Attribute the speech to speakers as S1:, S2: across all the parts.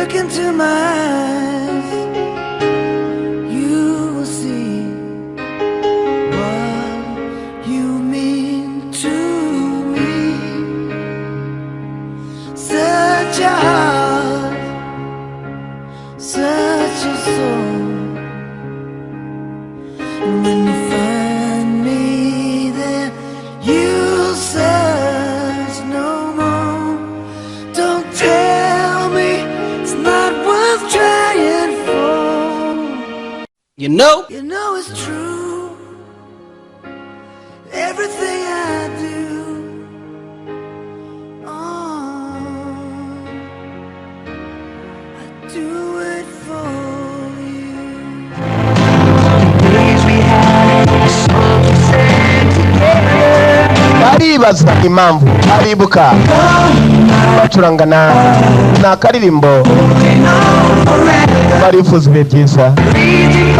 S1: look into my eyes, you will see what you mean to me. Such a heart, such a soul. And when you find me there, you'll search no more. Don't tell me it's not worth trying for.
S2: You know
S1: it's true. Everything I do, I do it for you.
S3: Baribaza impamvu aribuka bacurangana na karirimbo barifuza ibihe byiza.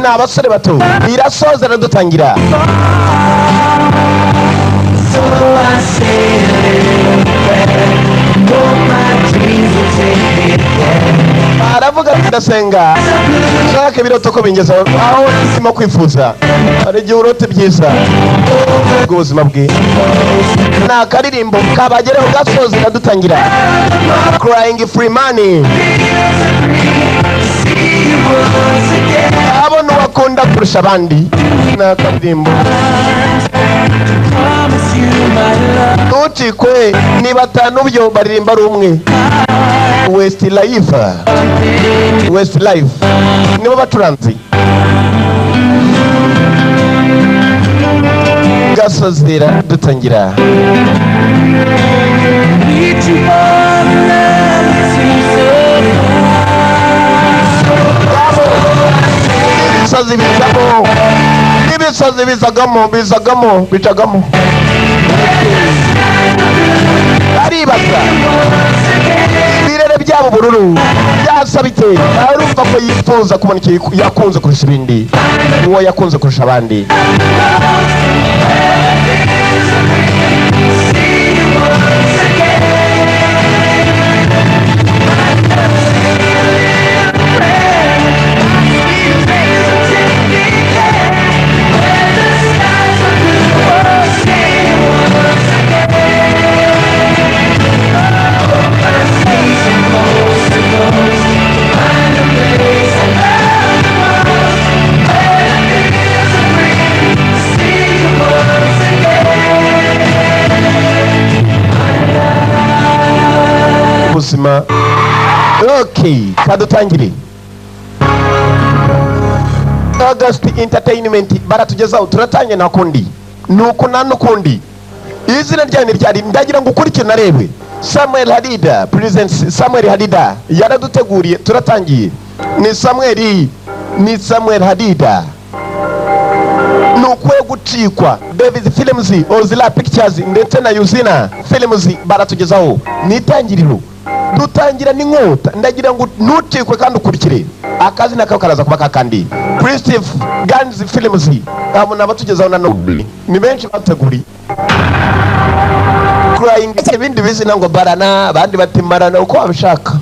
S3: Ni abasore bato birasoza dutangira. Aravuga ndasenga nshaka ibiroto ko bingeza aho ndimo kwifuza. Ari igihe urote byiza bw'ubuzima bwe. Ni akaririmbo kabagereho gasoza dutangira. Crying free money. Abo nuwakunda kurusha abandi. Ni akaririmbo ntucikwe ni batanu byo baririmba ari umwe. Westlife nibo bacuranzi. Gasozera dutangira. Ibisazi bizagamo aribaza ibirere byabo bururu byasabite. Arumva ko yifuza kubona ikintu yakunze kurusha ibindi, uwo yakunze kurusha abandi. Ubuzima. Okay, kadutangire. August Entertainment baratugezaho turatangiye nakundi nuko nanukundi. Izina ryanyu ryari ndagira ngo ukurikire narebwe. Samuel Hadida presents Samuel Hadida yaraduteguriye turatangiye. Ni Samuel Hadida. Nukwe gucikwa David Films, Ozila Pictures ndetse na Yuzina Films baratugezaho nitangiriro. Dutangira n'inkota ndagira ngo ntucikwe kandi ukurikire. Akazi nako karaza kuba kakandi. Prestige Guns Films abo nabatugezaho na none ni benshi bateguri. Crying ibindi bizina ngo barana abandi batimarana uko babishaka.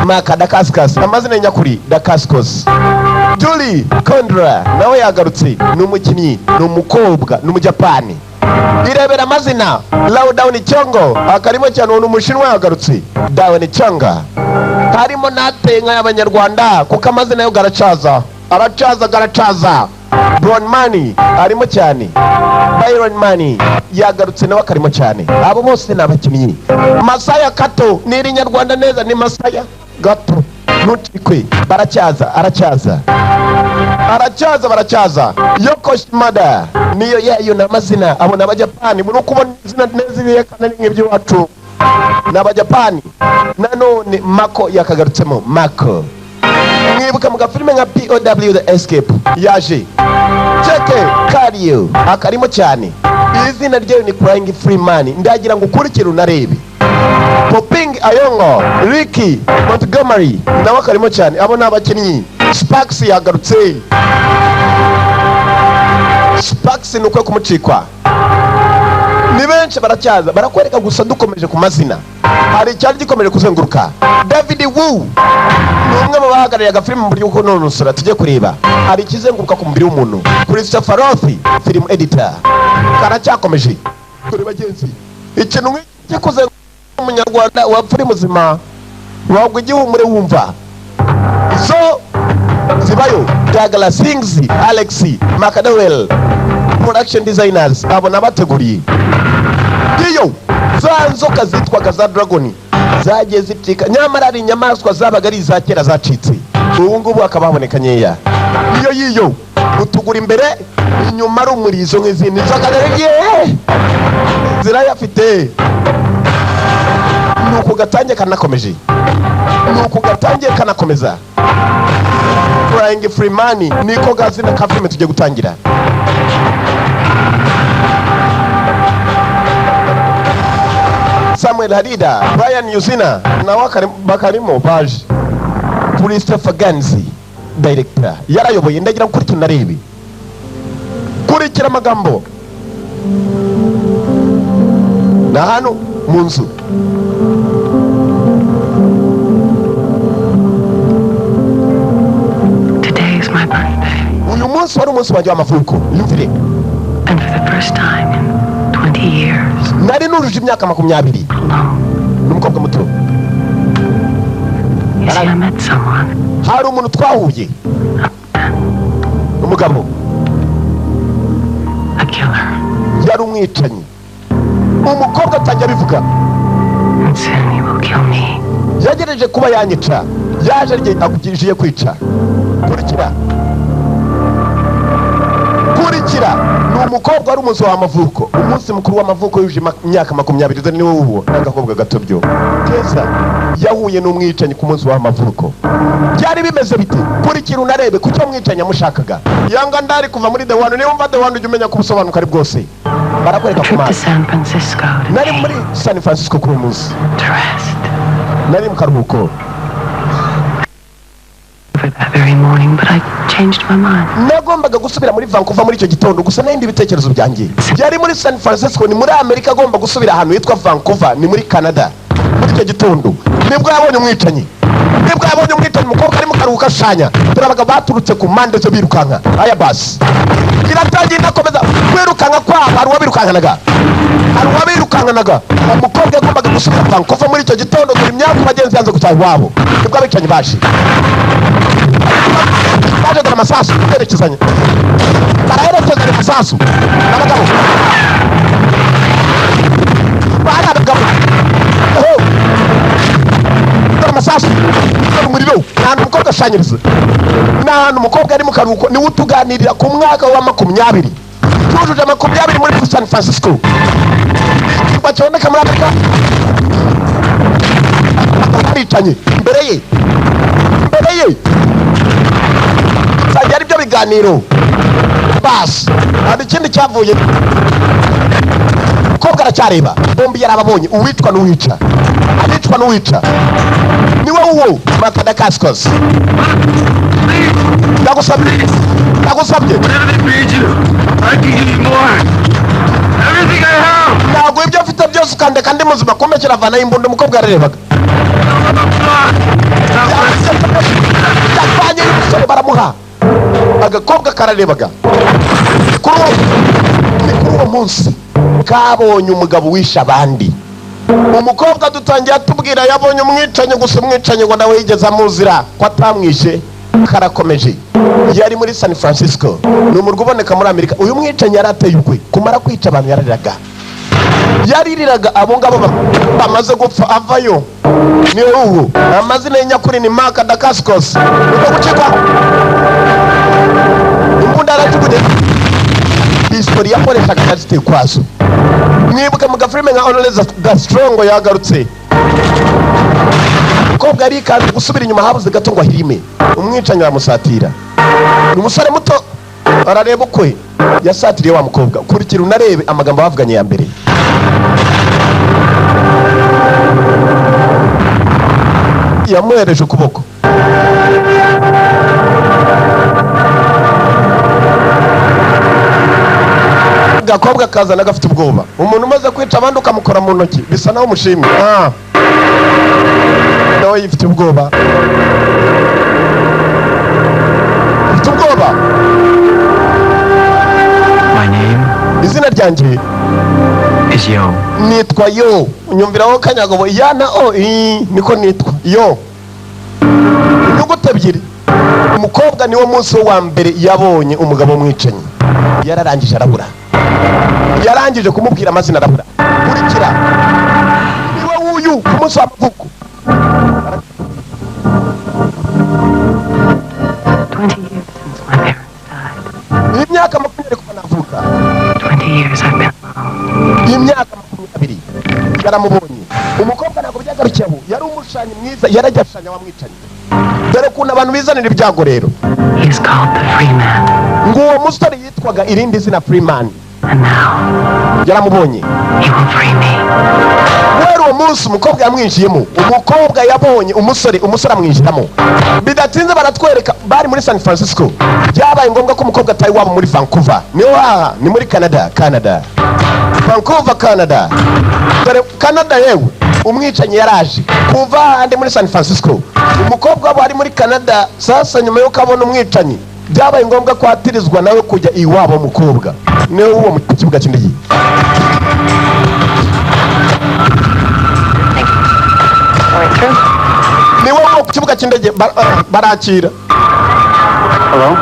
S3: Maka Dakaskos amazina nyakuri Dakaskos. Julie Kondra nawe yagarutse n'umukinnyi n'umukobwa n'umujapani. Irebera amazina Lowdown Chongo akarimo cyane n'umushinwa yagarutse Down Changa. Harimo natenga y'abanyarwanda kuko amazina yo garacaza Brown Money arimo cyane. Byron Money yagarutse nawe akarimo cyane. Abo bose nabakinnyi. Masaya Kato niri nyarwanda neza ni Masaya Gato. Nutikwe baracyaza Yoko Shimada niyo yayo namazina abo n'abajapani muri kubona izina neza ibiyekana n'ibyo wacu n'abajapani. Nanone Mako yakagarutsemo Mako. Mwibuka mu gafilime nka POW The Escape yaje. Cheke Kario akarimo cyane. Izina ryayo ni Crying Free Money. Ndagira ngo ukurikire unarebe. Poping Ayongo, Ricky Montgomery nawe akarimo cyane. Abo n'abakinnyi. Sparks yagarutse. Sparks nukwe kumucikwa. ni benshi baracyaza barakwereka gusa dukomeje ku mazina. Hari icyari gikomeje kuzenguruka. David Wu ni umwe mu bahagarariye agafilime mu buryo bw'ukunonosora. Tujye kureba hari ikizenguruka ku mubiri w'umuntu. Christopher Roth film editor karacyakomeje. Kuri bagenzi ikintu nk'iki kuzenguruka umunyarwanda wapfuri muzima wagwa igihumure wumva so zibayo. Douglas Sings, Alex McDowell production designers abona bateguriye iyo za nzoka zitwaga za dragon zagiye zitika, nyamara ari inyamaswa zabaga ari za kera zacitse, ubu ngubu akaba haboneka nkeya. Iyo utugura imbere inyuma ari umurizo nk'izindi nzoka zirayafite. Nuko gatangiye kanakomeje, nuko gatangiye kanakomeza. Flying Freeman niko gazina ka filime tujye gutangira. Samuel Hadida, Brian Yuzina na bakarimo baje. Christopher Ganzi director yarayoboye. Ndagira kuri tunarebe kurikira amagambo na hano mu nzu. Uyu munsi wari umunsi wanjye w'amavuko. Yumvire.
S4: And for the first time in 20 years.
S3: Nari nujuje imyaka 20. N'umukobwa muto.
S4: Yes, I met someone.
S3: Hari umuntu twahuye. Umugabo.
S4: A killer.
S3: Yari umwicanyi. Umukobwa atajya bivuga.
S4: And soon he will kill me.
S3: Yagereje kuba yanyica. Yaje rye akugirije kwica. Kurikira. Ni umukobwa wari umunsi w'amavuko. Umunsi mukuru w'amavuko yuje imyaka 20. Dore niwe uwo n'agakobwa gato byo. Keza yahuye n'umwicanyi ku munsi w'amavuko. Byari bimeze bite? Kurikira unarebe kuko umwicanyi amushakaga. Yanga ndari kuva muri The One. Niba umva The One ujye umenya ko ubusobanuka ari bwose. Barakwereka ku mazi. Nari muri San Francisco kuri munsi. Nari mu karuhuko.
S4: That very morning, but I changed my mind.
S3: Nagombaga gusubira muri Vancouver muri icyo gitondo gusa n'indi bitekerezo byanjye. Byari muri San Francisco, ni muri Amerika, agomba gusubira ahantu hitwa Vancouver, ni muri Canada. Muri icyo gitondo nibwo yabonye umwicanyi. Umukobwa ari mu karuhuko ashanya. Turabaga baturutse ku mande zo birukanka. Aya basi kiratangiye nakomeza kwirukanka kwa hari wabirukankanaga. Umukobwa yagombaga gusubira Vancouver muri icyo gitondo. Buri myaka bagenzi yanze gutaha iwabo. Nibwo abicanyi baje. Baje dore amasasu yerekezanye. Baraherekezanya amasasu. N'abagabo. Barabagabo. Dore amasasu. Dore umuriro. Nta umukobwa ashanyiriza. Nta umukobwa ari mu karuhuko. Ni utuganirira ku mwaka wa 20. Tujuje 20 muri San Francisco. Bakiboneka muri Amerika. Baricanye imbere ye. Sajyari byo biganiro. Bas. Hari ikindi cyavuye. Kobwa aracyareba. Bombi yarababonye uwitwa n'uwica. Abicwa n'uwica. Niwe uwo Matadakaskos. Ndagusabye.
S5: Whatever they paid you, I can give you more. Everything I have.
S3: Ntabwo ibyo afite byose ukandeka ndi muzima komekera vana imbunda. Umukobwa ararebaga. Yakanye umusore baramuha. Agakobwa kararebaga. Kuri uwo munsi kabonye umugabo wisha abandi. Umukobwa dutangiye atubwira yabonye umwicanyi gusa umwicanyi ngo nawe yigeze amuzira ko atamwishe. Karakomeje. Yari muri San Francisco. Ni umurwa uboneka muri Amerika. Uyu mwicanyi yarateye ukwe kumara kwica abantu yaririraga abo ngabo bamaze gupfa avayo. Niwe uwo amazina y'inyakuri ni Matadakaskos. Uko gucikwa imbunda arajugunye. History yakoreshaga kazite kwazo. Mwibuke mu gafilime nka Always the Strong yagarutse. Kobwa ari kandi gusubira inyuma habuze gato ngo ahirime. Umwicanyi aramusatira. Ni umusore muto arareba ukwe yasatiriye wa mukobwa. Kurikira unarebe amagambo bavuganye ya mbere. Yamuhereje ukuboko. agakobwa kazana gafite ubwoba. Umuntu umaze kwica abandi ukamukora mu ntoki bisa naho umushimye. Nawe yifite ubwoba. Ufite ubwoba.
S6: My name
S3: Izina ryanjye
S6: is Yo.
S3: nitwa Yo. Unyumviraho kanyagobo yana niko nitwa Yo. Inyuguti ebyiri. Umukobwa niwo munsi wa mbere yabonye umugabo mwicanyi. Yararangije arabura. Yarangije kumubwira amazina arabura. Kurikira. Niwe uyu ku munsi w'amavuko.
S4: 20 years since my parents died.
S3: Imyaka 20 kuva navuka.
S4: 20 years I've been alone.
S3: Imyaka 20 yaramubonye. Umukobwa ntabwo byagarukiyeho. Yari umushanyi mwiza, yarajyashanya wamwicanyi. Dore kuntu abantu bizanira ibyago rero.
S4: He is called the free man.
S3: Nguwo musore yitwaga irindi zina Freeman.
S4: And now
S3: Yaramubonye.
S4: he will free me.
S3: Uwo munsi umukobwa yamwinjiyemo. Umukobwa yabonye umusore amwinjiramo. Bidatinze baratwereka bari muri San Francisco. Byabaye ngombwa ko umukobwa atari wabo muri Vancouver. Ni muri Canada. Vancouver, Canada. Dore Canada yewe umwicanyi yaraje kuva handi muri San Francisco. Umukobwa wabo ari muri Canada. Sasa nyuma yo kabona umwicanyi byabaye ngombwa ko atirizwa nawe kujya iwabo mukobwa. Niwe uwo mu kibuga cy'indege. Niwe uwo ku kibuga cy'indege barakira.
S6: Hello?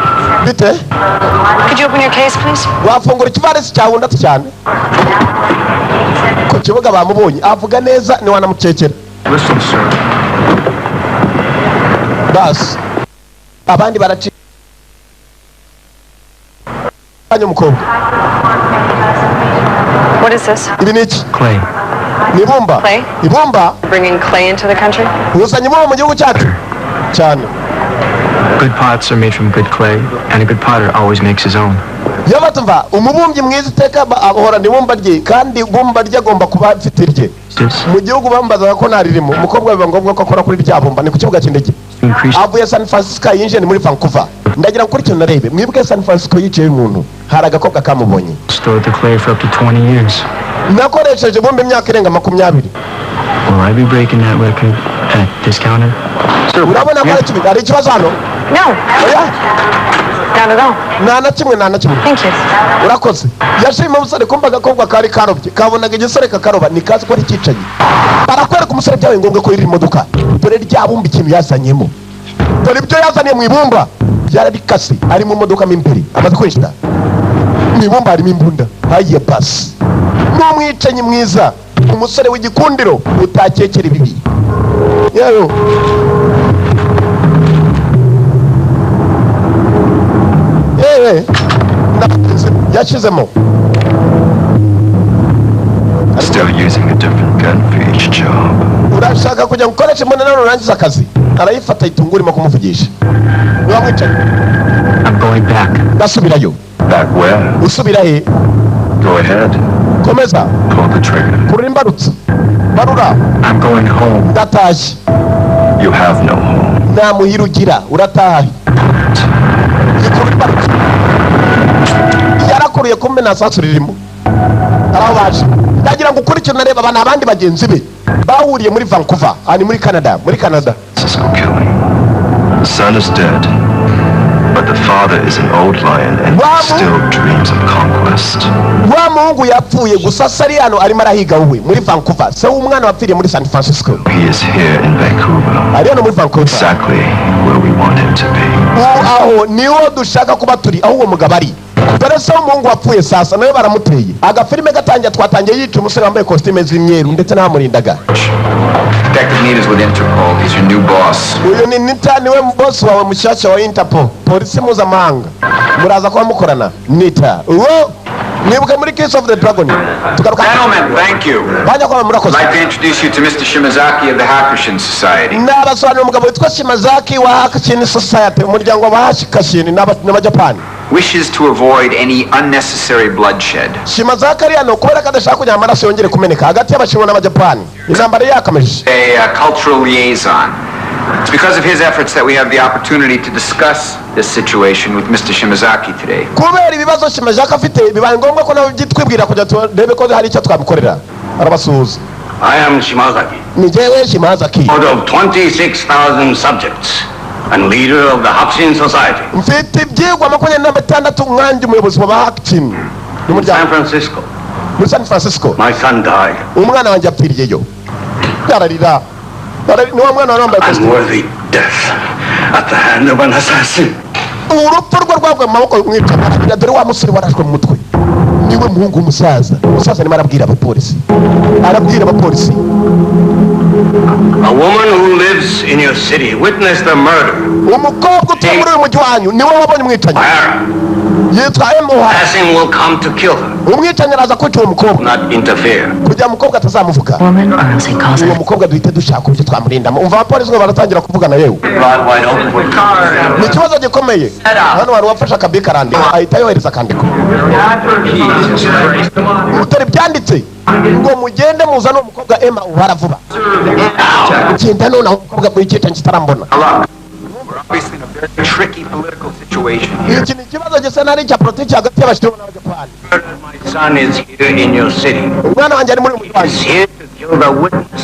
S3: Bite?
S7: Could you open your case, please?
S3: Wafungura ikivarisi cyawe ndetse cyane. Ku kibuga bamubonye avuga neza ni wanamukekera.
S6: Listen, sir.
S3: Bas. Abandi baracira. Umukobwa.
S7: What is this?
S3: Ibi niki?
S6: Clay.
S3: Ni ibumba.
S7: Clay?
S3: Ibumba?
S7: Bringing clay into the country?
S3: Uzanye ibumba mu gihugu cyacu. Cyane.
S6: Good pots are made from good clay, and a good potter always makes his own.
S3: Yabatumva umubumbyi mwiza iteka ahora ni ibumba rye kandi ibumba rye agomba kuba afite rye. Mu gihugu bambaza ko naririmo umukobwa biba ngombwa ko akora kuri rya bumba ni ku kibuga cy'indege. Avuye San Francisco yinjiye muri Vancouver. Ndagira kuri cyo narebe mwibwe San Francisco yicaye umuntu hari agakobwa kamubonye.
S6: Stored the clay for up to 20 years.
S3: Nakoresheje bombe imyaka irenga 20.
S6: Will I be breaking that record at this counter?
S3: Urabona ko ari ikibazo hano?
S7: No.
S3: Oya.
S7: Not at all.
S3: Nta na kimwe.
S7: Thank you.
S3: Urakoze. Yashima umusore kumva agakobwa kari karobye kabonaga igisore kakaroba ni kazi ko ari kicanyi. Barakwereka umusore byawe ngombwa ko iri modoka. Dore ryabumba ikintu yazanyemo. Dore ibyo yazaniye mu ibumba byarabikase ari mu modoka mimbere amaze kwishira. Mu ibumba harimo imbunda. Haye basi. N'umwicanyi mwiza. Umusore w'igikundiro utakekera ibibi. Yewe. Yashizemo.
S5: Still using a different gun for each job.
S3: Urashaka kujya gukoresha imbunda none urangiza akazi. Arayifata itungura irimo kumuvugisha. Wamwicaye.
S6: I'm going back.
S3: Gasubirayo.
S5: Back where?
S3: Usubira he?
S5: Go ahead.
S3: Komeza.
S5: Pull the trigger.
S3: Kurura imbarutso. Barura.
S6: I'm going home.
S3: Ndatashye.
S5: You have no home.
S3: Nta muhira ugira urataha. Kurura imbarutso. Yarakuruye kumbe nasasu ririmo. Araho baje. Ndagira ngo ukurikire nareba abana abandi bagenzi be bahuriye muri Vancouver ani muri Canada.
S5: Cisco killing. The son is dead, but the father is an old lion and still dreams of conquest.
S3: Wa muhungu yapfuye gusa sari hano arimo arahiga we muri Vancouver. Se umwana wapfiriye muri San Francisco.
S5: He is here in Vancouver.
S3: Ari hano muri Vancouver.
S5: Exactly where we want him to be.
S3: Aho niho dushaka kuba turi aho uwo mugabo ari. Dore se umuhungu wapfuye sasa nawe baramuteye. Agafilime gatangiye twatangiye yica umusore wambaye costume z'imyeru ndetse n'amurindaga.
S8: Detective Nita's with Interpol. He's your new boss.
S3: Uyu ni Nita niwe boss wawe mushyashya wa Interpol. Polisi mpuzamahanga. Muraza kuba mukorana. Nita. Mwibuke muri Case of the Dragon.
S8: Gentlemen, thank you.
S3: Bajya kwa murakoze.
S8: I'd like to introduce you to Mr. Shimazaki of the Hakushin Society.
S3: Nabasobanurira umugabo witwa Shimazaki wa Hakushin Society, umuryango wa Hakushin n'Abajapani.
S8: Wishes to avoid any unnecessary bloodshed.
S3: Shimazaki ari hano kubera ko adashaka kugira amaraso yongere kumeneka hagati y'Abashinwa n'Abajapani. Intambara yakameje.
S8: A cultural liaison. It's because of his efforts that we have the opportunity to discuss this situation with Mr. Shimazaki today.
S3: kubera ibibazo Shimazaki afite bibaye ngombwa ko nawe byitwibwira kujya turebe ko hari icyo twamukorera. Arabasuhuza.
S9: I am Shimazaki,
S3: Ni jewe Shimazaki.
S9: out of 26,000 subjects and leader of the Hakushin Society
S3: Mfite ibyigwa 26 nkanjye umuyobozi wa Hakushin.
S9: in San Francisco.
S3: Muri San Francisco.
S9: My son died.
S3: Umwana wanjye apfiriyeyo. Yararira. Ni wa mwana wambaye costume.
S9: Unworthy death at the hand of an assassin.
S3: Urupfu rwe rwagwe mu maboko y'umwicanyi. Dore wa musore warashwe mu mutwe. Niwe muhungu umusaza. Umusaza ni arabwira abapolisi.
S9: A woman who lives in your city witnessed the murder.
S3: Umukobwa utuye muri uyu mujyi wanyu niwe wabonye umwicanyi. Yitwa Emoha.
S9: Assassin will come to kill her.
S3: Umwicanyi araza kwica uwo mukobwa.
S9: Not interfere.
S3: Kugira umukobwa atazamuvuga.
S4: Woman, or else he calls
S3: Uwo
S4: it.
S3: mukobwa duhite dushaka uburyo twamurindamo. Umva abapolisi ngo baratangira kuvugana yewe.
S9: Wide open.
S3: Ni ikibazo gikomeye. Hano wari wafashe akabika arandika. Ahita yohereza akandiko. Utari byanditse. Ngo mugende muzane umukobwa Emma ubara vuba. Genda none umukobwa bw'icyicanyi kitarambona.
S8: We're obviously in a very tricky political situation here.
S3: Iki ni ikibazo gisa nari cya politiki hagati y'abashinwa n'abajapani.
S9: My son is here in your city.
S3: Umwana wanjye ari muri uyu mujyi wanyu.
S9: He's here to kill the witness.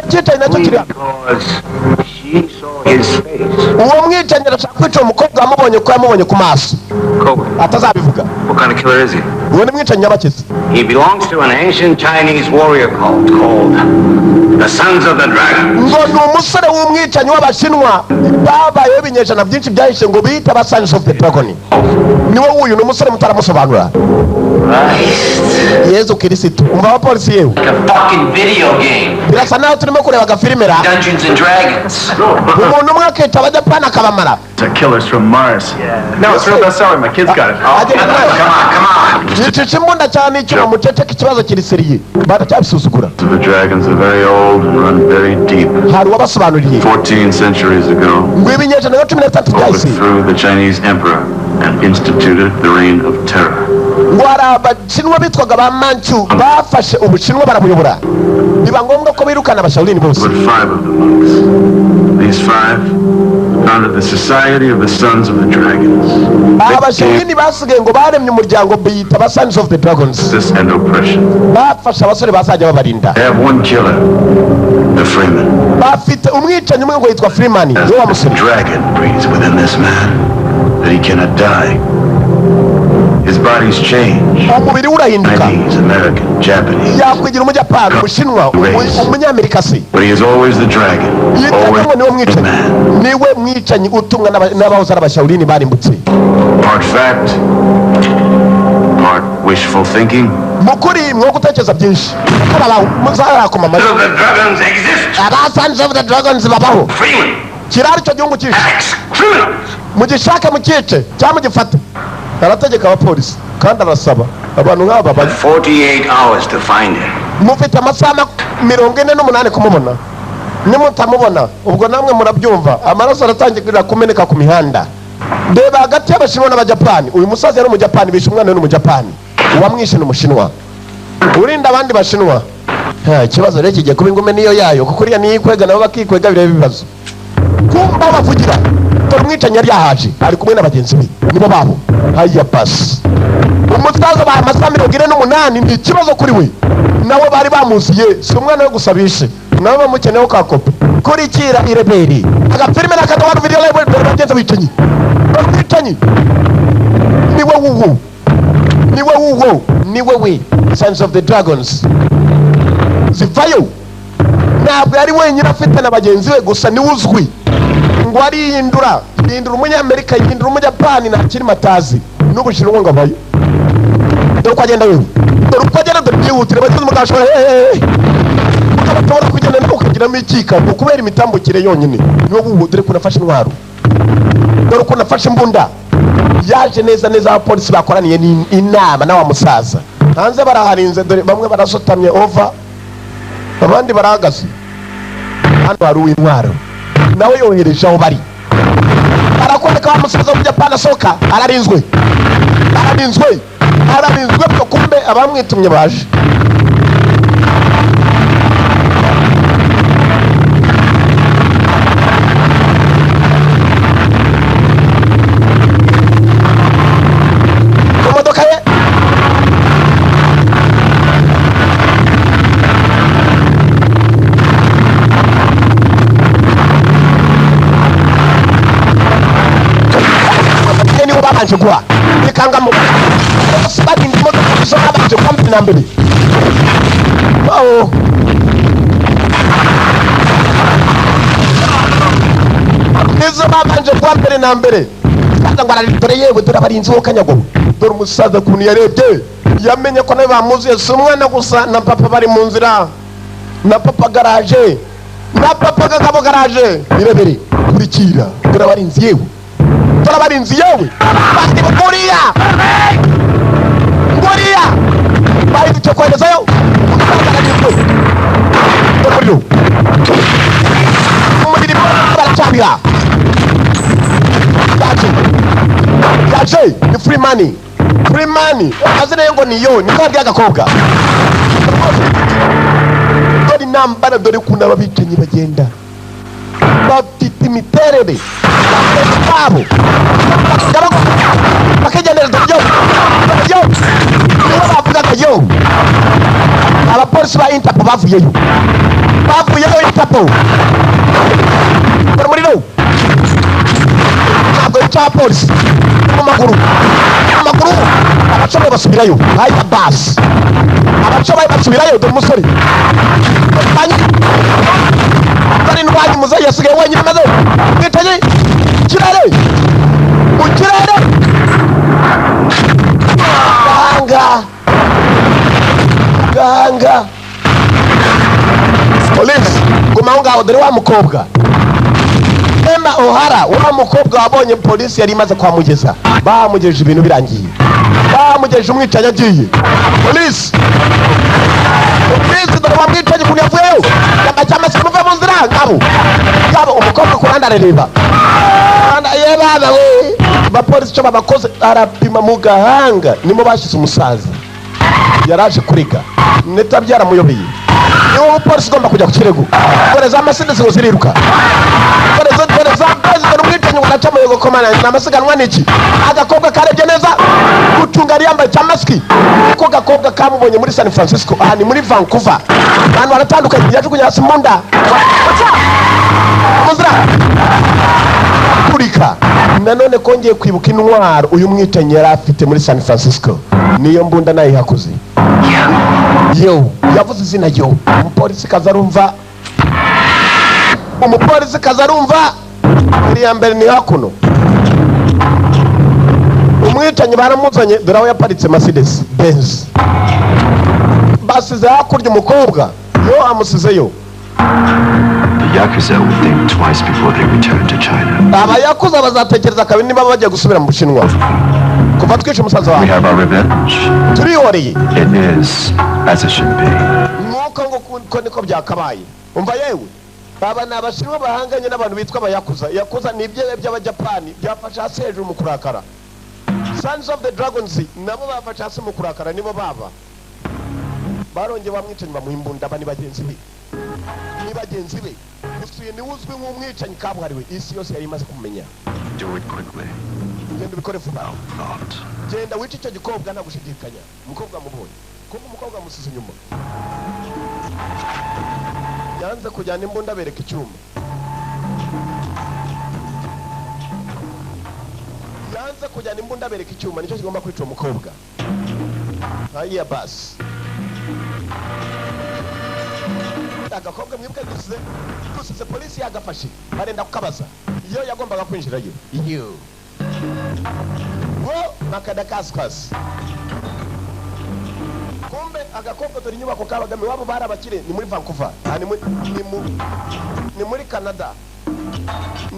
S3: Icyicanyi nacyo kiri hano.
S9: Because she saw his face.
S3: Uwo mwicanyi arashaka kwica umukobwa wamubonye ko yamubonye ku maso. Atazabivuga.
S8: What kind of killer is he?
S3: Uwo ni mwicanyi nyabakizi.
S9: He belongs to an ancient Chinese warrior cult called the Sons of the Dragon.
S3: Ngo ni umusore w'umwicanyi w'abashinwa babayeho ibinyejana byinshi byahishe ngo bita aba Sons of the Dragon. Niwe wuyu ni umusore mutaramusobanura. Yezu Kirisitu. Umva abapolisi yewe.
S9: A fucking video game.
S3: Birasa naho turimo kureba agafilime ra.
S9: Dungeons and Dragons.
S3: Umuntu umwe akita abajapani akabamara.
S6: The killers from Mars. No, it's real bestseller. My kids got it.
S9: Come on.
S3: Yicisha imbunda cyane icyuma muceceka ikibazo kiriseriye. Baracyabisuzugura.
S5: The dragons are very old and run very deep.
S3: Hari uwabasobanuriye.
S5: 14 centuries ago,
S3: Ngo ibinyejana nka 13 byahise.
S5: overthrew the Chinese emperor and instituted the reign of terror.
S3: Ngo hari abashinwa bitwaga ba Manchu bafashe ubushinwa barabuyobora. Biba ngombwa ko birukana abashaolini bose.
S5: But 5 of the monks, these 5, founded the Society of the Sons of the Dragons.
S3: Abashaolini basigaye ngo baremye umuryango biyita aba Sons of the Dragons.
S5: Justice and oppression.
S3: Bafashe abasore bazajya babarinda.
S5: They have one killer, the Freeman.
S3: Bafite umwicanyi umwe ngo yitwa Freeman.
S5: As
S3: Yo wa
S5: the
S3: musore.
S5: dragon breathes within this man, that he cannot die. His body's changed.
S3: Umubiri we urahinduka.
S5: Chinese, American, Japanese.
S3: Yakwigira umujapani, umushinwa, umunyamerika se.
S5: But he is always the dragon. Always
S3: Yitwa niwe
S5: the
S3: mwicanyi.
S5: man.
S3: Niwe mwicanyi utumwa n'abahoze ari abashaolini barimbutse.
S5: Part fact, part wishful thinking.
S3: Mukuri mwo gutekereza byinshi. Muzakoma
S9: The dragons exist.
S3: aba Sons of the Dragons babaho.
S9: Freeman.
S3: Kirari cyo gihugu cyinshi.
S9: Ex-criminals.
S3: Mugishaka mukice cyangwa mugifate. Arategeka abapolisi kandi arasaba abantu nk'aba bari
S9: 48 hours to find him.
S3: mufite amasaha 48 kumubona. Nimutamubona ubwo namwe murabyumva amaraso aratangira kumeneka ku mihanda. Ndeba hagati y'abashinwa n'abajapani. Uyu musaza yari umujapani bishe umwana we n'umujapani. Uwamwishe n'umushinwa. Urinda abandi bashinwa. Ikibazo rero kigiye kuba ingume niyo yayo kuko uriya niyikwega nabo bakikwega bireba ibibazo. Kumba bavugira. Dore umwicanyi yari yahaje ari kumwe n'abagenzi be nibo babo. Haya basi. Umusaza ba amasaha 48 ni ikibazo kuri we. Nawe bari bamuziye si umwana we gusabishe. Nawe bamukeneyeho ka kopi. Kurikira ireberi. Agafilime nakatwara video live bagenzi bicanyi. Bicanyi. Niwe wuwo. Niwe wuwo. Niwe we. Sons of the Dragons. Zivayo. Ntabwo yari wenyine afite na bagenzi be gusa ni uzwi. Ngo arihindura umunyamerika yihindura umujapani nta kiri matazi n'ubushinwa ngo abayo. Dore uko agenda wewe. Dore uko agenda dore byihutire bagize mugashora ukabatora kugenda nawe ukagiramo ikika ngo kubera imitambukire yonyine niwo wuwo dore ko nafashe intwaro. Dore ko nafashe imbunda. Yaje neza abapolisi bakoraniye ni inama na wa musaza. Hanze baraharinze dore bamwe barasotamye over abandi barahagaze. Hano hari uw'intwaro nawe yohereje aho bari. Arakwandika wa musaza w'Umujapani asohoka ararinzwe bwo kumbe abamwitumye baje. babanje guha bikanga mu bose barinda imodoka izo babanje kuba mbere na mbere. Nizo babanje kuba mbere na mbere. Kandi ngo araripere yewe dore abarinzi wo Kanyago. Dore umusaza kuntu yarebye yamenye ko nawe bamuzuye si umwana gusa na papa bari mu nzira na papa garage na papa kagabo garage birebere kurikira dore abarinzi yewe dore abarinzi yewe bati buriya bari duce koherezayo umuriro baracabira gaje ni free money azina ngo niyo ni kandi agakobwa dore nambara dore kuna babicanyi bagenda bafite imiterere babo bakagendera yo niho bavugaga yo abapolisi ba Interpol bavuyeyo Interpol umuriro ntabwo yica polisi mu maguru abacobaye basubirayo haya basi abacobaye basubirayo dore umusore dore indwanyi muzeyi yasigaye wenyine maze mwitaye ikirere mu kirere ganga polisi gumaho ngaho dore wa mukobwa Emma O'Hara wa mukobwa wabonye polisi yari imaze kwamugeza bamugejeje ibintu birangiye bamugejeje umwicanyi agiye polisi dore wamwicanyi kuntu yavuyeyo yambaye se muve mu nzira ngabo umukobwa kuranda arareba ye baba we abapolisi cyo babakoze arapima mu gahanga nimo bashize umusaza yaraje kuriga neta byaramuyobeye niwo umupolisi ugomba kujya ku kirego dore za Mercedes ngo ziriruka dore za Benz umwicanyi ugaca mu yego komana namasiganwa niki agakobwa karebye neza gutunga yambaye cyamaski ko gakobwa kamubonye muri San Francisco ni muri Vancouver abantu baratandukanye yajugunya hasi munda muzira kurika nanone kongeye kwibuka intwaro uyu mwicanyi yari afite muri San Francisco niyo mbunda nayihakuze yo yavuze izina yo umupolisi kazarumva iri ya mbere ni hakuno umwicanyi baramuzanye dore aho yaparitse Mercedes Benz basize hakurya umukobwa yo amusizeyo.
S5: The Yakuza will think twice before they return to China.
S3: Abayakuza bazatekereza kabiri niba bagiye gusubira mu Bushinwa kuva twishe umusaza wawe.
S5: We have our revenge.
S3: Turihoreye.
S5: It is as it should be.
S3: Nuko ngo niko byakabaye. Umva yewe aba ni Abashinwa bahanganye n'abantu bitwa abayakuza. Yakuza ni ibye by'Abajapani byafasha hasi hejuru mu kurakara. Sons of the Dragons nabo bafasha hasi mu kurakara nibo baba. Baronge bamwicanyi bamuhimbunda bani bagenzi be. Ni bagenzi be. Gusuye ni uzwi nk'umwicanyi kabuhariwe isi yose yari imaze kumenya.
S5: Do it quickly.
S3: Ngende bikore vuba.
S5: Not.
S3: Genda wica icyo gikobwa nta gushidikanya. Umukobwa mubonye. Kuko umukobwa musize inyuma. Yanze kujyana imbunda bereka icyuma. Yanze kujyana imbunda bereka icyuma nicyo kigomba kwica umukobwa. Haya basi. Agakobwa mwibwe gusize polisi yagafashe barenda kukabaza iyo yagombaga kwinjirayo iyo nakadakaskas kumbe agakobwa dore inyubako kabagame wabo barabakire ni muri Vancouver ni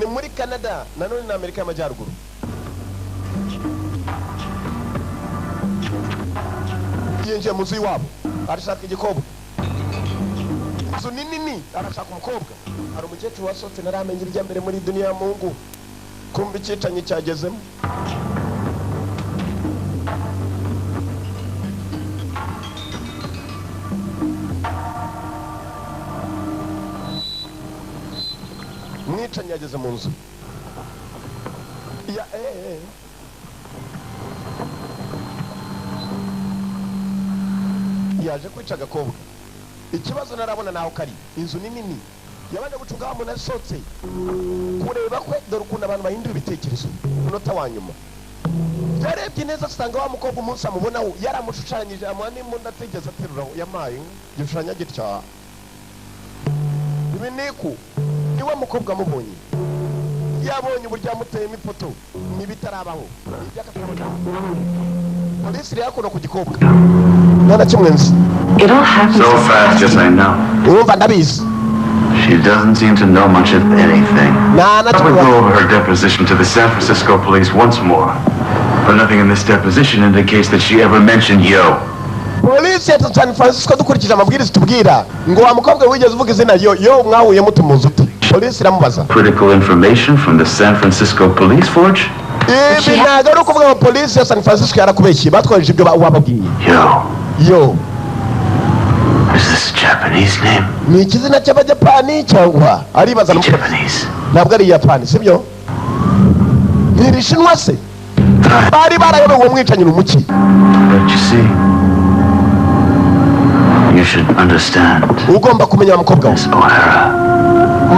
S3: muri Canada nanone na Amerika y'Amajyaruguru. Yinjiye mu nzu iwabo arashaka igikobwa inzu nini arashaka umukobwa hari umukecuru wasohotse naramenye irya mbere muri duniya Mungu kumva icyicanyi cyagezemo. Mwicanyi yageze mu nzu ya yaje kwica agakobwa. Ikibazo narabona naho kari inzu nini yabanje gucunga umuntu asohotse kureba kwe dore ukuntu abantu bahindura ibitekerezo munota wa nyuma yarebye neza asanga wa mukobwa umunsi amubonaho yaramushushanyije amuha n'imbunda atigeze ateruraho yamaye igishushanyo gitya ibi niku niwe mukobwa amubonye yabonye uburyo yamuteyemo ifoto n'ibitarabaho polisi iri hakuno ku gikobwa nta na kimwe nzi
S5: So fast, yes I know.
S3: urumva ndabizi
S5: She doesn't seem to know much of anything.
S3: nta na
S5: I would
S3: kimwe
S5: go over her deposition to the San Francisco police once more. But nothing in this deposition indicates that she ever mentioned Yo.
S3: polisi ya San Francisco dukurikije amabwiriza tubwira ngo wa mukobwa wigeze uvuga izina yo mwahuye mutumuzi ute polisi iramubaza
S5: Critical information from the San Francisco police forge?
S3: ibi ntabwo ari ukuvuga ngo polisi ya San Francisco yarakubeshye batwohereje ibyo wababwiye yo
S5: Is this a Japanese name?
S3: ni ikizina cy'abajapani cyangwa aribaza
S5: Japanese.
S3: ntabwo ari iyapani sibyo ni irishinwa se bari barayobewe uwo mwicanyi ni umuki
S5: But you see, you should understand.
S3: ugomba kumenya wa mukobwa we
S5: Miss O'Hara,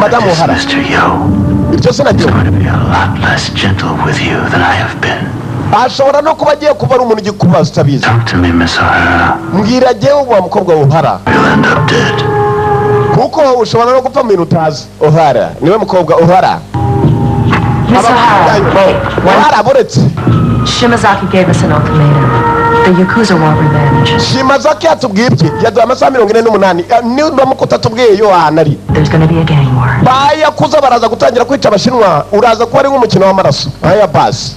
S3: madamu
S5: this
S3: O'Hara
S5: Mr. Yo
S3: iryo zina
S5: is
S3: ryo
S5: going to be a lot less gentle with you than I have been.
S3: ashobora no kuba agiye kuba ari umuntu ugikubaza utabizi
S5: Talk to me, Miss O'Hara.
S3: mbwira jyewe wa mukobwa wa O'Hara
S5: You'll end up dead.
S3: kuko ushobora no gupfa mu bintu utazi O'Hara niwe mukobwa O'Hara
S10: Miss O'Hara, wait.
S3: O'Hara buretse
S10: Shimazaki gave us an ultimatum. The Yakuza want revenge.
S3: Shimazaki yatubwiye ibye yaduha amasaha 48 niba mukutatubwiye yo ahanari
S10: There's gonna be a gang war.
S3: bayakuza baraza gutangira kwica abashinwa uraza kuba ari nk'umukino w'amaraso aya basi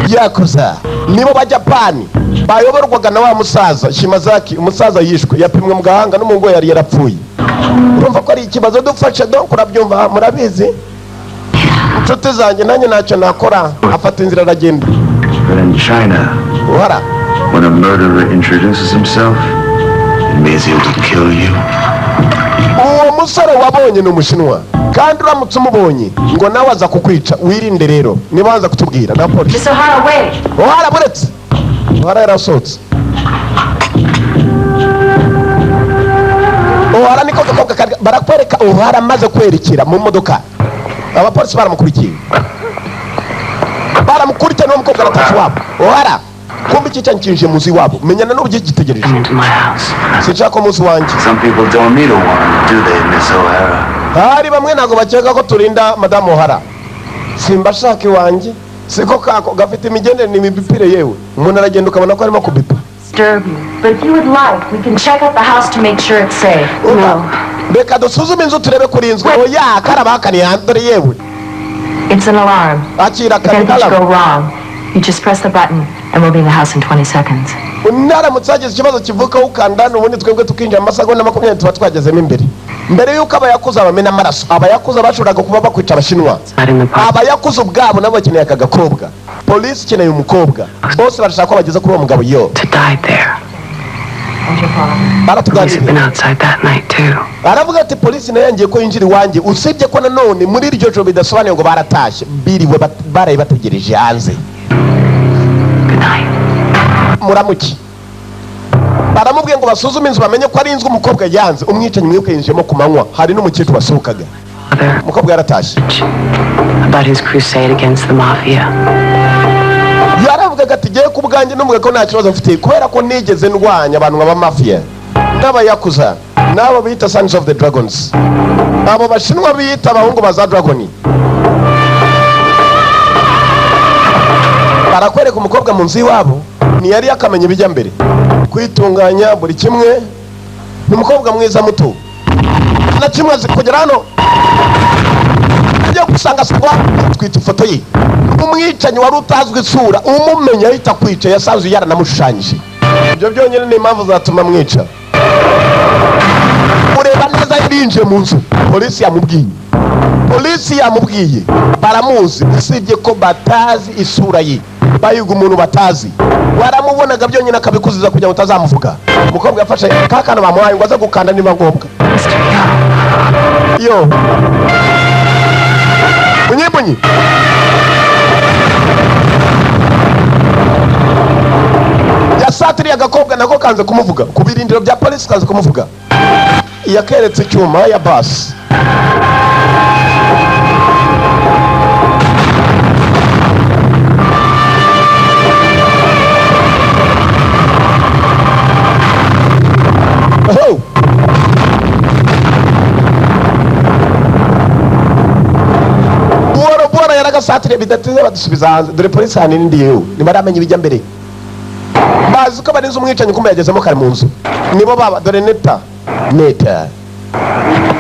S3: yakuza nibo bajapani bayoborwaga na wa musaza Shimazaki umusaza yishwe yapimwe mu gahanga n'umungo yari yarapfuye urumva ko ari ikibazo dufashe donc urabyumva murabizi inshuti zanjye nanjye ntacyo nakora afata inzira aragenda
S5: But in China,
S3: O'Hara
S5: when a murderer introduces himself, it means he will kill you.
S3: uwo musore wabonye ni umushinwa kandi uramutse umubonye ngo nawe aza kukwica wirinde rero niba waza kutubwira na polisi
S10: Miss O'Hara, wait.
S3: O'Hara buretse O'Hara yarasohotse O'Hara niko gakobwa barakwereka O'Hara amaze kwerekera mu modoka abapolisi baramukurikiye n'uwo mukobwa aratashye wabo O'Hara kumbe iki cyane kinje muzi wabo menyana n'uburyo gitegereje
S5: Into my house.
S3: sinshaka ko muzi wanjye
S5: Some people don't need a warrant, do they, Miss O'Hara?
S3: hari bamwe ntabwo bakeka ko turinda madamu O'Hara simba shaka iwanjye siko kako gafite imigendere n'imibipire yewe umuntu aragenda ukabona ko arimo kubipa
S10: Disturb you. But if you would like, we can check out the house to make sure it's safe.
S3: No. Reka dusuzume inzu turebe kurinzwe oya karabakaniye dore yewe
S10: It's an alarm.
S3: akira
S10: If anything should
S3: karabakaniye
S10: go wrong, you just press the button and we'll be in the house in 20 seconds.
S3: naramutse hagize ikibazo kivuka ukanda n'ubundi twebwe tukinjira amasegonda 20 tuba twagezemo mbere yuko abayakuza bamena amaraso abayakuza bashoboraga kuba bakwica abashinwa abayakuza ubwabo nabo bakeneye aka gakobwa polisi ikeneye umukobwa bose barashaka ko bageza kuri uwo mugabo yo
S4: To die there.
S10: And your father.
S4: He's been
S3: baratuganiriye
S4: outside that night too.
S3: aravuga ati polisi nayo yangiye ko yinjira iwanjye usibye ko nanone muri iryo joro bidasobanuye ngo baratashye biriwe baraye bategereje hanze
S4: Good night.
S3: muramuki baramubwiye ngo basuzume inzu bamenye ko ari inzu umukobwa yanze umwicanyi mwibuke yinjiyemo ku manywa hari n'umukecuru wasohokaga
S4: Father,
S3: umukobwa yaratashye
S4: about his crusade against the mafia.
S3: yaravugaga ati giye ku bwanjye n'umuga ko nta kibazo mfite kubera ko nigeze ndwanya abantu b'amafiya n'abayakuza n'abo bita Sons of the Dragons abo bashinwa bita abahungu ba za dragoni barakwereka umukobwa mu nzu iwabo ntiyari yakamenya ibijya mbere kwitunganya buri kimwe ni umukobwa mwiza muto na kimwe azi kugera hano ajya gusanga sitwa twita ifoto ye umwicanyi wari utazwi isura umumenya ahita kwica yasanzwe yaranamushushanyije ibyo byonyine ni impamvu zatuma mwica ureba neza yarinjiye mu nzu polisi yamubwiye baramuzi usibye ko batazi isura ye bayiga umuntu batazi waramubonaga byonyine akabikuziza kugira ngo utazamuvuga umukobwa yafashe kakana bamuhaye ngo aze gukanda niba ngombwa yo munyi yasatiriye agakobwa nako kanze kumuvuga ku birindiro bya polisi kanze kumuvuga yakeretse icyuma ya basi batire bidatize badusubiza hanze dore polisi hanini ndiyo nibaramenya ibijya mbere bazi ko barinze umwicanyi kumbe yagezemo kare mu nzu nibo baba dore neta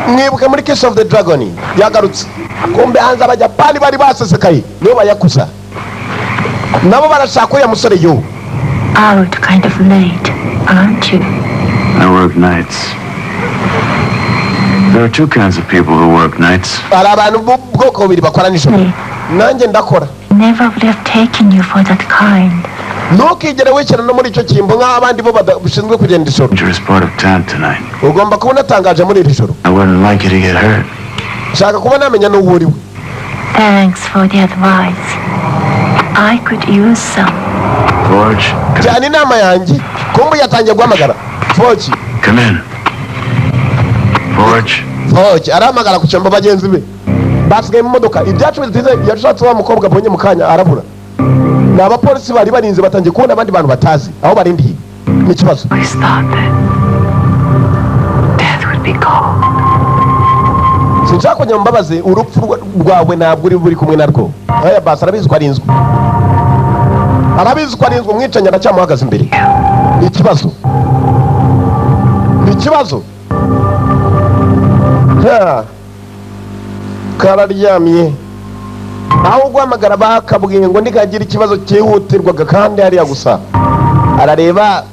S3: mwibuke muri Kiss of the Dragon yagarutse kumbe hanze abajapani bari basesekaye nibo bayakuza nabo barashaka uya musore yo
S10: Out kind of late, aren't you?
S5: I work nights. There are two kinds of people who work nights.
S3: hari abantu bwoko bubiri bakora nijoro nanjye ndakora
S10: Never would have taken you for that kind.
S3: ntukigere wicara no muri icyo kimbo nk'abandi bo bashinzwe kugenda ijoro
S5: Dangerous part of town tonight.
S3: ugomba kubona atangaje muri iri joro
S5: I wouldn't like you to get hurt.
S3: nshaka kuba namenya n'uwo uriwe
S10: Thanks for the advice. I could use some.
S5: Forge,
S3: cyane inama yanjye kumbe yatangiye guhamagara Forge
S5: come in. Forge.
S3: arahamagara ku cyombo bagenzi be basigaye mu modoka ibyacu bitize yashatse wa mukobwa abonye mu kanya arabura ni abapolisi bari barinze batangiye kubona abandi bantu batazi aho barindiye ni ikibazo
S4: We thought that death would be cold.
S3: sinshaka kongera mbabaze urupfu rwawe ntabwo uri buri kumwe narwo aya basi arabizi ko arinzwe umwicanyi aracyamuhagaze imbere ni ikibazo kararyamye aho guhamagara bakabwiye ngo ntikagire ikibazo cyihutirwaga kandi hariya gusa arareba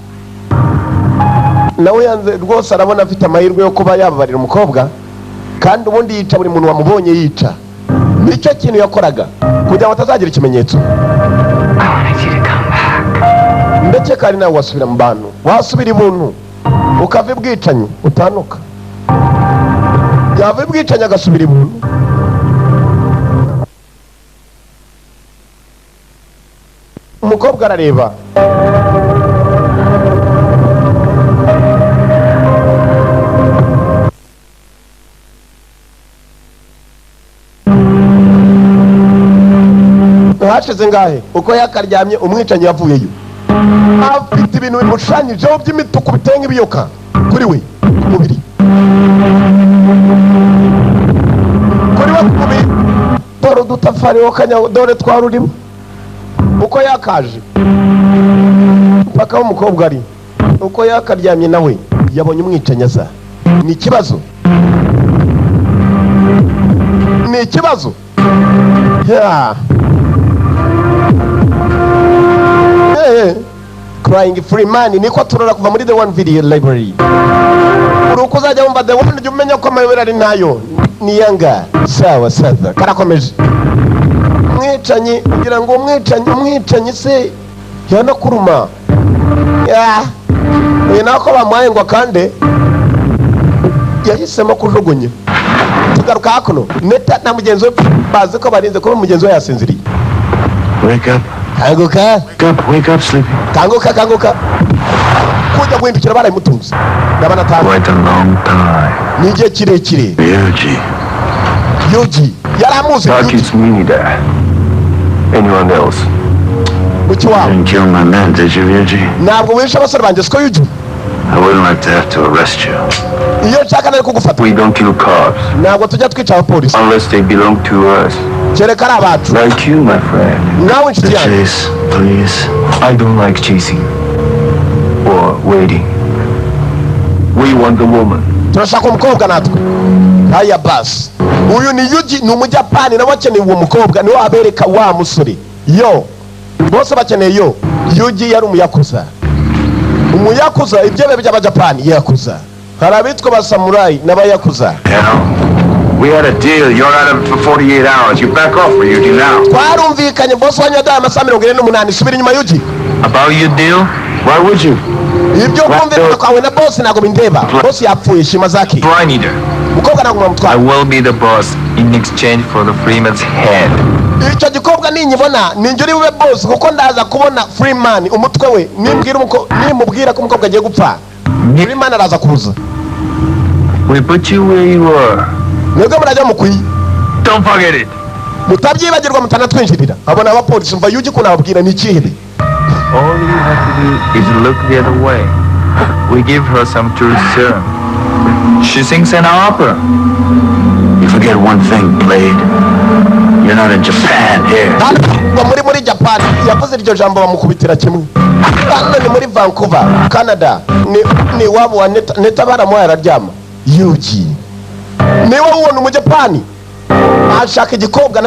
S3: nawe yanze rwose arabona afite amahirwe yo kuba yababarira umukobwa kandi ubundi yica buri muntu wamubonye yica nicyo kintu yakoraga kugira ngo atazagira ikimenyetso
S4: I wanted you to come back.
S3: ndetse kandi nawe wasubira mu bantu wasubira ibuntu ukava ibwicanyi utanuka yava ibwicanyi agasubira ibuntu umukobwa arareba hashize ngahe uko yakaryamye umwicanyi yavuyeyo afite ibintu bimushushanyijeho by'imituku biteye nk'ibiyoka kuri we ku mubiri dore udutafari dore twarurimo uko yakaje mpaka aho umukobwa ari uko yakaryamye nawe yabonye umwicanyi aza ni ikibazo Crying free man niko turora kuva muri the one video library uruko uzajya wumva the one jya umenya ko amayobera ari nayo ni yanga sawa saza karakomeje umwicanyi kugira ngo umwicanyi se yanakuruma uyu nako bamuhaye ngo akande yahisemo kujugunya tugaruka hakuno neta na mugenzi we bazi ko barinze kuba mugenzi we yasinziriye
S5: Wake up. Wake up, sleepy.
S3: Kanguka. Kujya guhindukira barayimutunze. Ndabana tazi.
S5: Quite a long time.
S3: Ni igihe kirekire. Yuji. Yaramuzi.
S5: Taki's me there. Anyone else?
S3: Uchi wao.
S5: Didn't kill my man, did you, Yuji?
S3: Ntabwo wishe abasore banjye siko Yuji.
S5: I wouldn't like to have to arrest you.
S3: Iyo nshaka nari kugufata.
S5: We don't kill cops.
S3: Ntabwo tujya twica abapolisi.
S5: Unless they belong to us.
S3: Kereka ari abacu.
S5: Like you, my friend.
S3: Nawe inshuti yanjye.
S5: Chase, please. I don't like chasing. Or waiting. We want the woman.
S3: Turashaka umukobwa natwe. Haya basi. Uyu ni Yuji ni umujapani nawe akeneye uwo mukobwa niwe abereka wa musore. Yo. Bose bakeneye yo. Yuji yari umuyakuza. Umuyakuza ibyo by'abajapani yakuza. Hari abitwa basamurai n'abayakuza.
S8: We had a deal. You're out of it for 48 hours. You back off, or you do now.
S3: Twarumvikanye boss wanyadaye amasaha 48 subira inyuma Yuji.
S6: About your deal?
S5: Why would you?
S3: Ibyo kumvikana kwawe na boss ntago bindeba. Boss yapfuye Shimazaki.
S6: Do I need her?
S3: Mukobwa ntago
S6: I
S3: mwamutwara.
S6: will be the boss in exchange for the Freeman's head.
S3: Icyo gikobwa ninyibona ninjye uri bube boss kuko ndaza kubona Freeman umutwe we nimubwira ko umukobwa agiye gupfa. Freeman araza kubuza.
S6: We put you where you are.
S3: Mwebwe murajya mukwiye.
S6: Don't forget it.
S3: Mutabyibagirwa mutanatwinjirira. Abona abapolisi umva Yuji ko nababwira ni ikihe.
S6: All you have to do is look the other way. We give her some truth serum. She sings an opera.
S5: You forget one thing, Blade.
S6: You're not in Japan here.
S3: muri Japan yavuze iryo jambo bamukubitira kimwe. Kandi ni muri Vancouver, Canada. Ni wabo wa neta baramwa yararyama. Yuji. Ni wowe ubona mu Japan. Ashaka igikobwa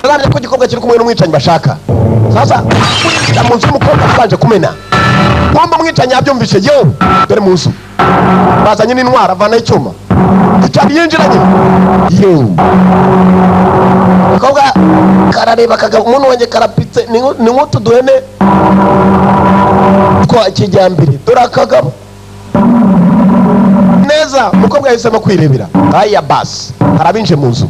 S3: Nabanje ko igikobwa kiri kumwe n'umwicanyi bashaka. Sasa ndamunze umukobwa abanje kumena. Bomba umwicanyi yabyumvise yo dore munsi. Bazanye n'intwara avana icyuma. Itabi yinjiranye. Yo. Umukobwa karareba kaga umuntu wanje karapitse ni nkutu duhene. Ko akijyambere dore akagabo. Neza umukobwa yahisemo kwirebera. Aya bas harabinje mu nzu.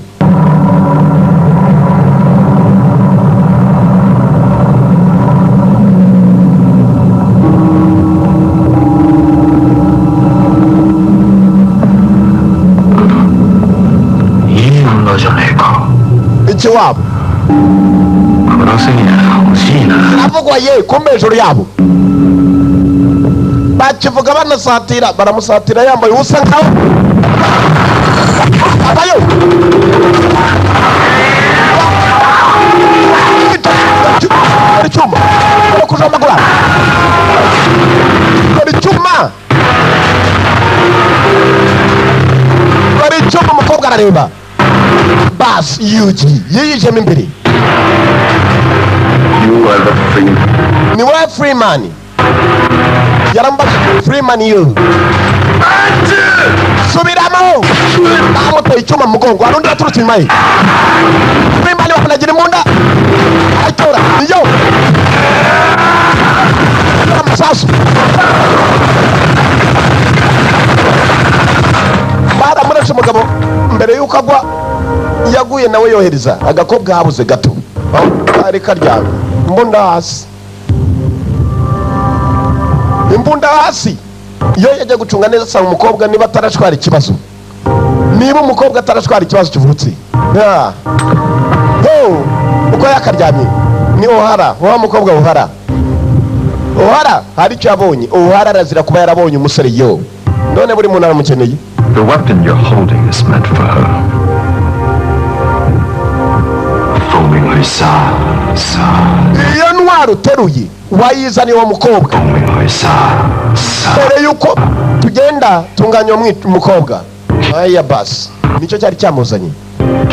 S3: Ikiwabo avugwa ye kumbe ijoro yabo bakivuga banasatira baramusatira yambaye ubusa nkaho abayo icyuma kujambagura icyuma umukobwa arareba bas yuji yijemo imbere.
S5: You are the free man.
S3: Ni wa free man. Yarambaje free man you. Subiramo. Bamutoye icyuma mu mugongo arundi aturutse inyuma ye. Free man wakanagira imunda. Atora. Yo. Amasasu. Bada murashe mugabo mbere yuko agwa yaguye nawe yohereza agakobwa habuze gato ari karyamye imbunda hasi iyo yajya gucunga neza sa umukobwa niba atarashwara ikibazo niba umukobwa atarashwara ikibazo kivutse uko yakaryamye ni ohara wa mukobwa ohara hari icyo yabonye ohara arazira kuba yarabonye umusore yo none buri muntu aramukeneye.
S5: The weapon you're holding is meant for her.
S3: Iyo ntwaro uteruye wayizaniye uwo mukobwa mbere yuko tugenda tunganya umukobwa. Aya basi nicyo cyari cyamuzanye,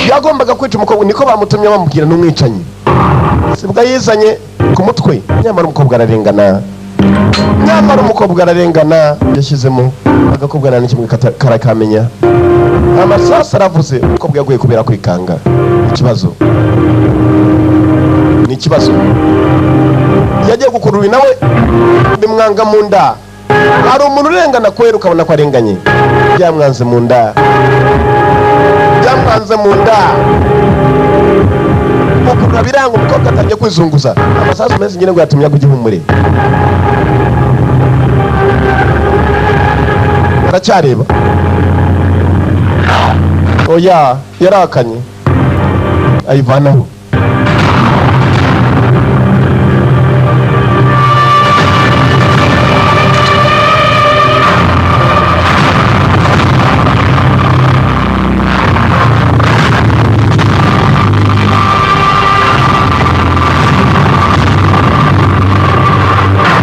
S3: yagombaga kwica umukobwa niko bamutumye bamubwira n'umwicanyi sibwa yizanye ku mutwe. Nyamara umukobwa ararengana yashyizemo agakobwa nta n'ikimwe karakamenya. Amasasu aravuze umukobwa yaguye kubera kwikanga. Ikibazo yagiye gukurura nawe bimwanga mu nda. Hari umuntu urengana kwera ukabona ko arenganye byamwanze mu nda. Ukurura biranga umukobwa atangiye kwizunguza. Amasasu meza nyine ngo yatumye agwa igihumure. Aracyareba oya yarakanye ayivanaho.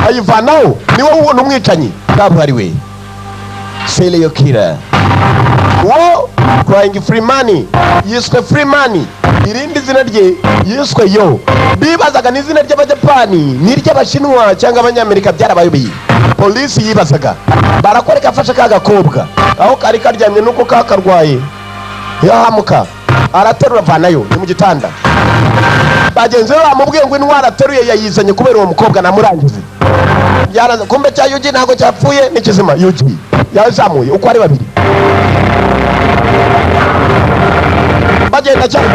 S3: Ayivanaho ni wowe ubona umwicanyi kabuhariwe serial killer. wo crying free money yiswe free money, irindi zina rye yiswe yo. Bibazaga n'izina ry'Abajapani n'iry'Abashinwa cyangwa Abanyamerika byarabayobeye. Polisi yibazaga barakwereka afashe ka gakobwa aho kari karyamye nuko kakarwaye yahamuka araterura vanayo ni mu gitanda. Bagenzi be bamubwiye ngo intwara ateruye yayizanye kubera uwo mukobwa namurangize. Yaraza kumbe cya Yuji ntago cyapfuye n'ikizima. Yuji yazamuye uko ari babiri bagenda cyane.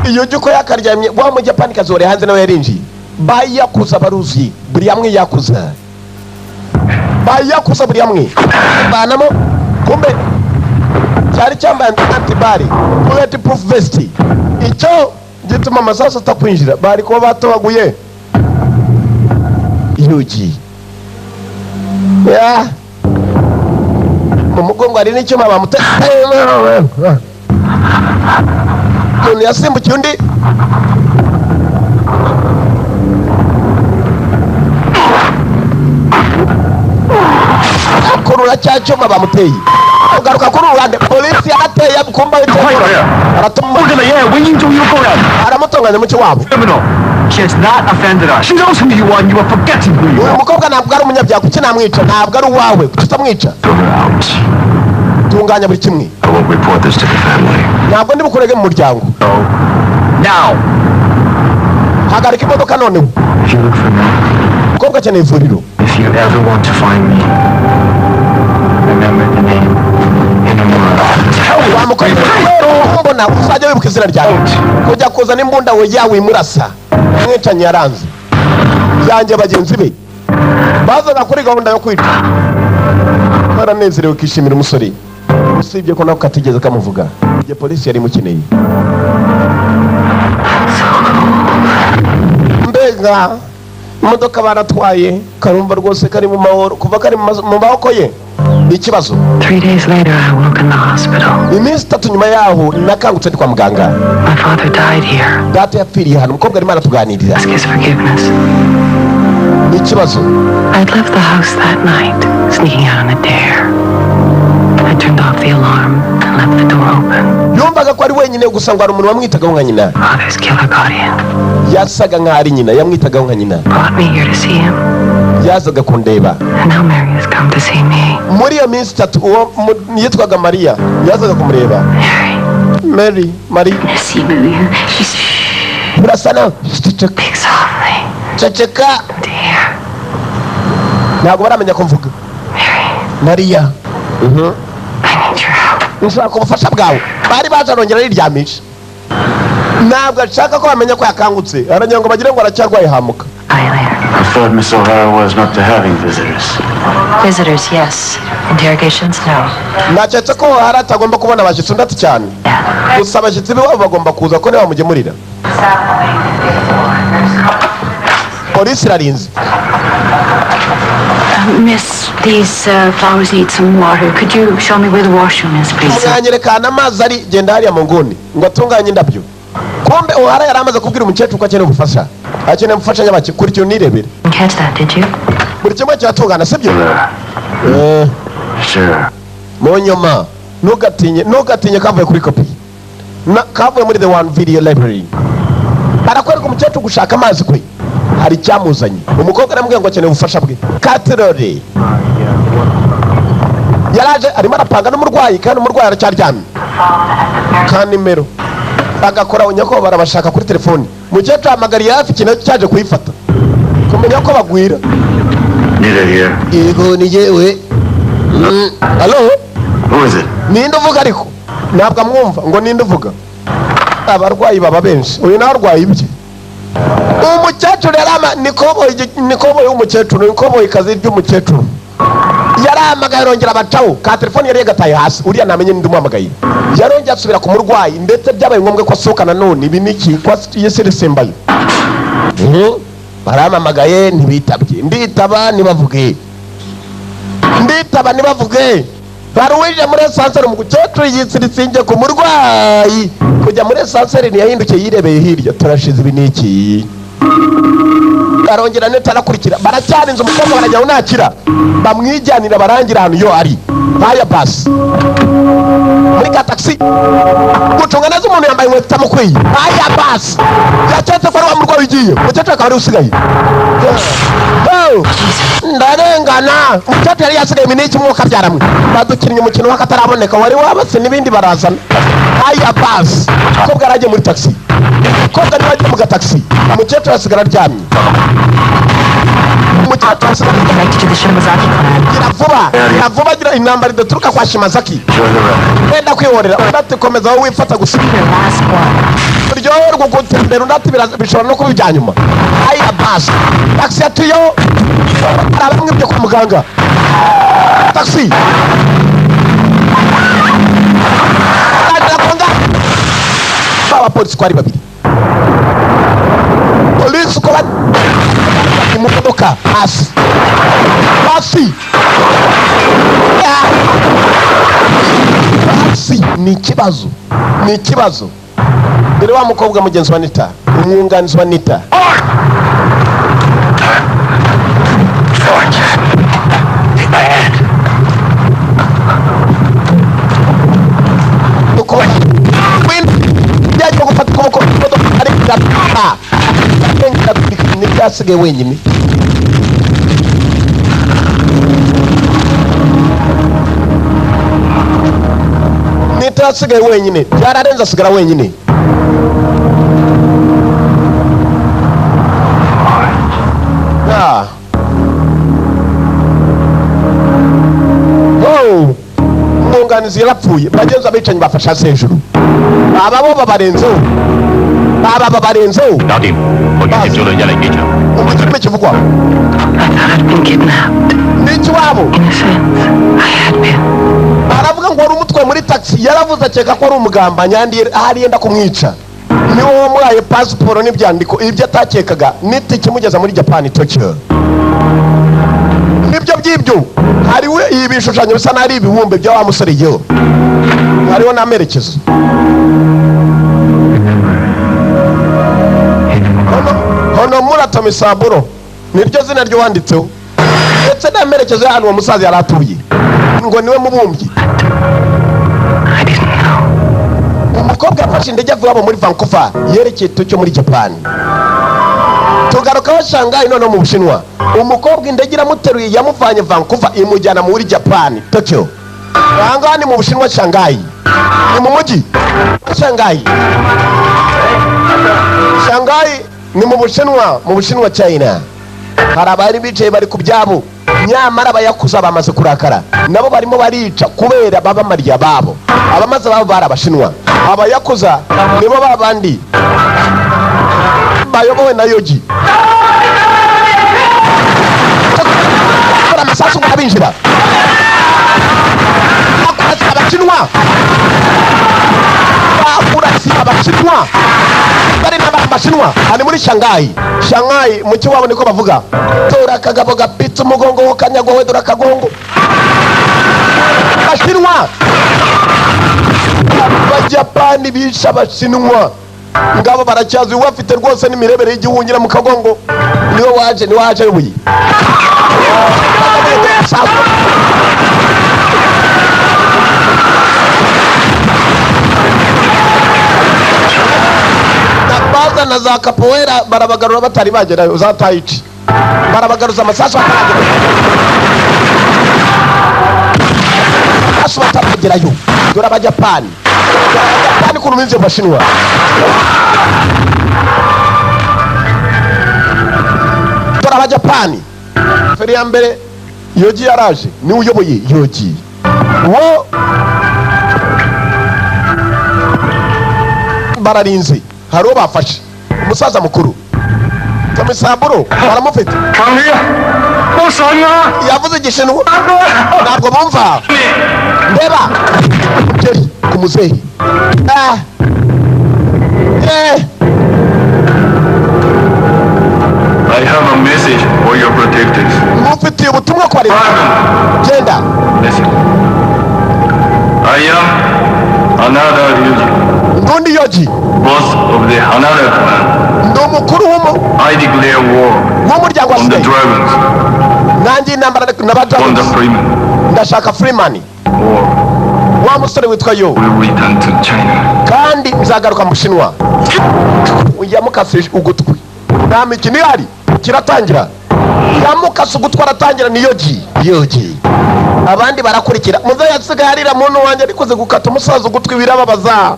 S3: Iyo juko yakaryamye wa mu Japan kazore hanze nawe yarinjiye. Bayakuza baruzi buri yamwe yakuza. Bayakuza buri yamwe banamo kumbe cyari cyambaye antibari bulletproof vest. Icyo gituma amasasu atakwinjira bari kuba batobaguye Yuji. Ya mu mugongo ari n'icyuma bamuteye. Umuntu yasimbukiye undi. Akurura cya cyuma bamuteye. Ugaruka kuri uruhande polisi yarateye kumba aramutonganya mu cy'iwabo.
S6: She has not offended us. She knows who you are and you are forgetting who you are.
S3: Umukobwa ntabwo ari umunyabyaha kuki namwica ntabwo ari uwawe kuki utamwica. Tunganya buri kimwe.
S5: I won't report this to the family.
S3: Ntabwo ndi bukurege mu muryango.
S6: Now.
S3: Hagarika imodoka noneho.
S6: If you look for me.
S3: Umukobwa akeneye ivuriro.
S6: If you ever want to find me, remember the name Inamura.
S3: Mbona uzajya wibuka izina ryawe. Kujya kuzana imbunda we yawe imurasa. Mwicanye yaranze. Yanjye bagenzi be. Bazaga kuri gahunda yo kwica. Baranezerewe kishimira umusore. Usibye ko nako katigeze kamuvuga. Igihe polisi yari mukeneye. Mbega imodoka baratwaye karumva rwose kari mu mahoro kuva kari mu maboko ye. Ikibazo
S4: 3 days later I woke in the hospital.
S3: Iminsi 3 nyuma yaho nakangutse kwa muganga.
S4: My father died here.
S3: Data yapfiriye hano umukobwa arimo aratuganirira.
S4: Ask his forgiveness.
S3: Ikibazo
S4: I'd left the house that night, sneaking out on a dare. I turned off the alarm and left the door open.
S3: Yumvaga ko ari wenyine gusa ngo ari umuntu wamwitagaho nka nyina.
S4: Father's killer got in.
S3: Yasaga nka ari nyina yamwitagaho nka nyina.
S4: Brought me here to see him.
S3: Yazaga kundeba.
S4: And now Mary has come to see me.
S3: Muri iyo minsi 3 uwo yitwaga Maria yazaga kumureba. Mary.
S4: Merci, Maria.
S3: Burasana.
S4: Speak softly.
S3: Ceceka.
S4: Dear.
S3: Ntabwo baramenya ko mvuga. Maria.
S4: I need your help.
S3: Nshaka ubufasha bwawe. Bari bajarongera riryamisha. Ntabwo ashaka ko bamenya ko yakangutse. Aranyanga ngo bagire ngo aracyarwaye hamuka.
S6: I thought Miss O'Hara was not to having visitors.
S10: Visitors, yes. Interrogations, no.
S3: Naketse ko hari atagomba kubona abashyitsi ndati cyane. Gusa abashyitsi be bagomba kuza ko niba bamugemurira. Polisi irarinze.
S10: Miss, these flowers need some water. Could you show me where the washroom is, please?
S3: Mwanyerekana amazi ari genda hariya mu nguni ngo atunganye indabyo. Kumbe O'Hara yaramaze kubwira umukecuru ko akeneye gufasha. Akeneye gufasha nyabaki kuri cyo nirebere.
S10: Catch that, did you?
S3: Buri kimwe cyatungana sibyo?
S6: Sure.
S3: Monyoma ntugatinye kavuye kuri kopi. Kavuye muri the one video library. Barakwereka umukecuru gushaka amazi kwe. Hari cyamuzanye. Umukobwa aramubwira ngo akeneye ubufasha bwe. Katerore. Yaraje arimo arapanga n'umurwayi kandi umurwayi aracyaryamye. Kanimero. Bagakora unyako barabashaka kuri telefone. Mukecuru amagariye hafi kintu cyaje kuyifata. Kumenya ko bagwira.
S5: Nita here.
S3: Yego ni yewe. Hello?
S5: Who is it?
S3: Ninde uvuga ariko? Ntabwo amwumva ngo ninde uvuga. Abarwayi baba benshi. Uyu narwaye ibye. Umukecuru yarama nikoboye umukecuru nikoboye kazi ry'umukecuru. Yaramagaye rongera abacaho ka telefone yari yagataye hasi uriya namenye ndi muhamagaye. Yarongera asubira ku murwayi ndetse byabaye ngombwa ko asohoka nanone ibiniki kwa yesirisembayo. Baramamagaye ntibitabye nditaba nibavuge nditaba ntibavuge hari uwije muri esanseri umukecuru yitsirisinge ku murwayi kujya muri esanseri ntiyahindukiye yirebeye hirya turashize ibi niki arongera netarakurikira baracyarinze umukobwa barajya unakira bamwijyanira barangira ahantu yo ari haya basi muri ka taxi gucunga neza umuntu yambaye inkweto itamukwiye haya basi yacetse ko ari wa murwayi ugiye umukecuru akaba ari usigaye ndarengana umukecuru yari yasigaye imineke umwuka byaramwe badukinnye umukino w'akataraboneka wari wabase n'ibindi barazana haya basi umukobwa yaragiye muri taxi umukobwa niwe agiye mu gataxi umukecuru asigara aryamye umukecuru asigara gira vuba gira intambara idaturuka kwa Shimazaki wenda kwihorera udati komeza wowe wifata gusa uryoherwa gutembera udati bishobora no kuba ibya nyuma haya basi taxi yatuyo arabamwe byo kwa muganga taxi baba polisi kwari babiri polisi ko imodoka hasi ni ikibazo dore wa mukobwa mugenzi wa Nita umwunganizi wa Nita yajya gufata ukuboko imodoka ari kugata ntibyasigaye wenyine nitasigaye wenyine byararenze asigara wenyine umwunganizi yarapfuye bagenzi abicanyi bafashe hasi hejuru aba bo babarenzeho umukirime kivugwa n'iki wabo aravuga ngo wari umutwe muri taxi yaravuze akeka ko ari umugambanyi ahari yenda kumwica niwe wamuhaye pasiporo n'ibyandiko ibyo atakekaga n'itike imugeza muri Japan Tokyo nibyo by'ibyo hariwe ibi bishushanyo bisa n'ari ibihumbi bya wa musore yewe hariho n'amerekezo hono Murato Misaburo niryo zina ryo wanditseho ndetse n'amerekezo y'ahantu uwo musaza yari atuye ngo niwe mubumbyi umukobwa yafashe indege avuye abo muri Vancouver yerekeye Tokyo muri Japan tugarukaho Shanghai none mu Bushinwa umukobwa indege iramuteruye yamuvanye Vancouver imujyana muri Japan Tokyo ahangaha ni mu Bushinwa Shanghai ni mu mujyi Shanghai ni mu Bushinwa China hari abari bicaye bari ku byabo nyamara abayakuza bamaze kurakara nabo barimo barica kubera babamariya babo abamaze babo bari Abashinwa abayakuza nibo babandi bayobowe na Yogi amasasu ngabinjira Abashinwa bari n'Abashinwa ari muri Shanghai mu kiwabo niko bavuga tora akagabo gapitse umugongo wo kanyagwa we dora kagongo Abashinwa Abajapani bisha Abashinwa ngabo baracyazi wafite rwose n'imirebere y'igihungira mu kagongo niwe waje ubuyi baza na za capoeira barabagarura batari bagerayo za taichi barabagaruza amasasu bataragerayo dore Abajapani kuruminze Abashinwa dore Abajapani feri ya mbere Yogi yaraje ni uyoboye Yogi wo bararinze hari uwo bafashe umusaza mukuru Misaburo baramufite yavuze igishinwa ntabwo bumva ndeba umugeri ku muzehe
S5: I have a message for your protectors.
S3: Ngufitiye ubutumwa kwa leta genda
S5: Hanada Ryoji.
S3: Ndundi Yoji.
S5: Boss of the Hanada clan.
S3: Ndumukuru
S5: I declare war
S3: w'umuryango wa
S5: on the
S3: Snake.
S5: dragons.
S3: Nanjye intambara na
S5: On the
S3: Dragons.
S5: Freeman.
S3: Ndashaka Freeman.
S5: War
S3: Wa musore witwa Yo.
S5: will return to China.
S3: Kandi nzagaruka mu Bushinwa. Yamukasije ugutwi. Nta mikino ihari. Kiratangira. Yamukase ugutwi aratangira ni Yoji. Yoji. Abandi barakurikira. Muze yasigaye arira muntu wanjye arikoze gukata umusaza ugutwi birababaza.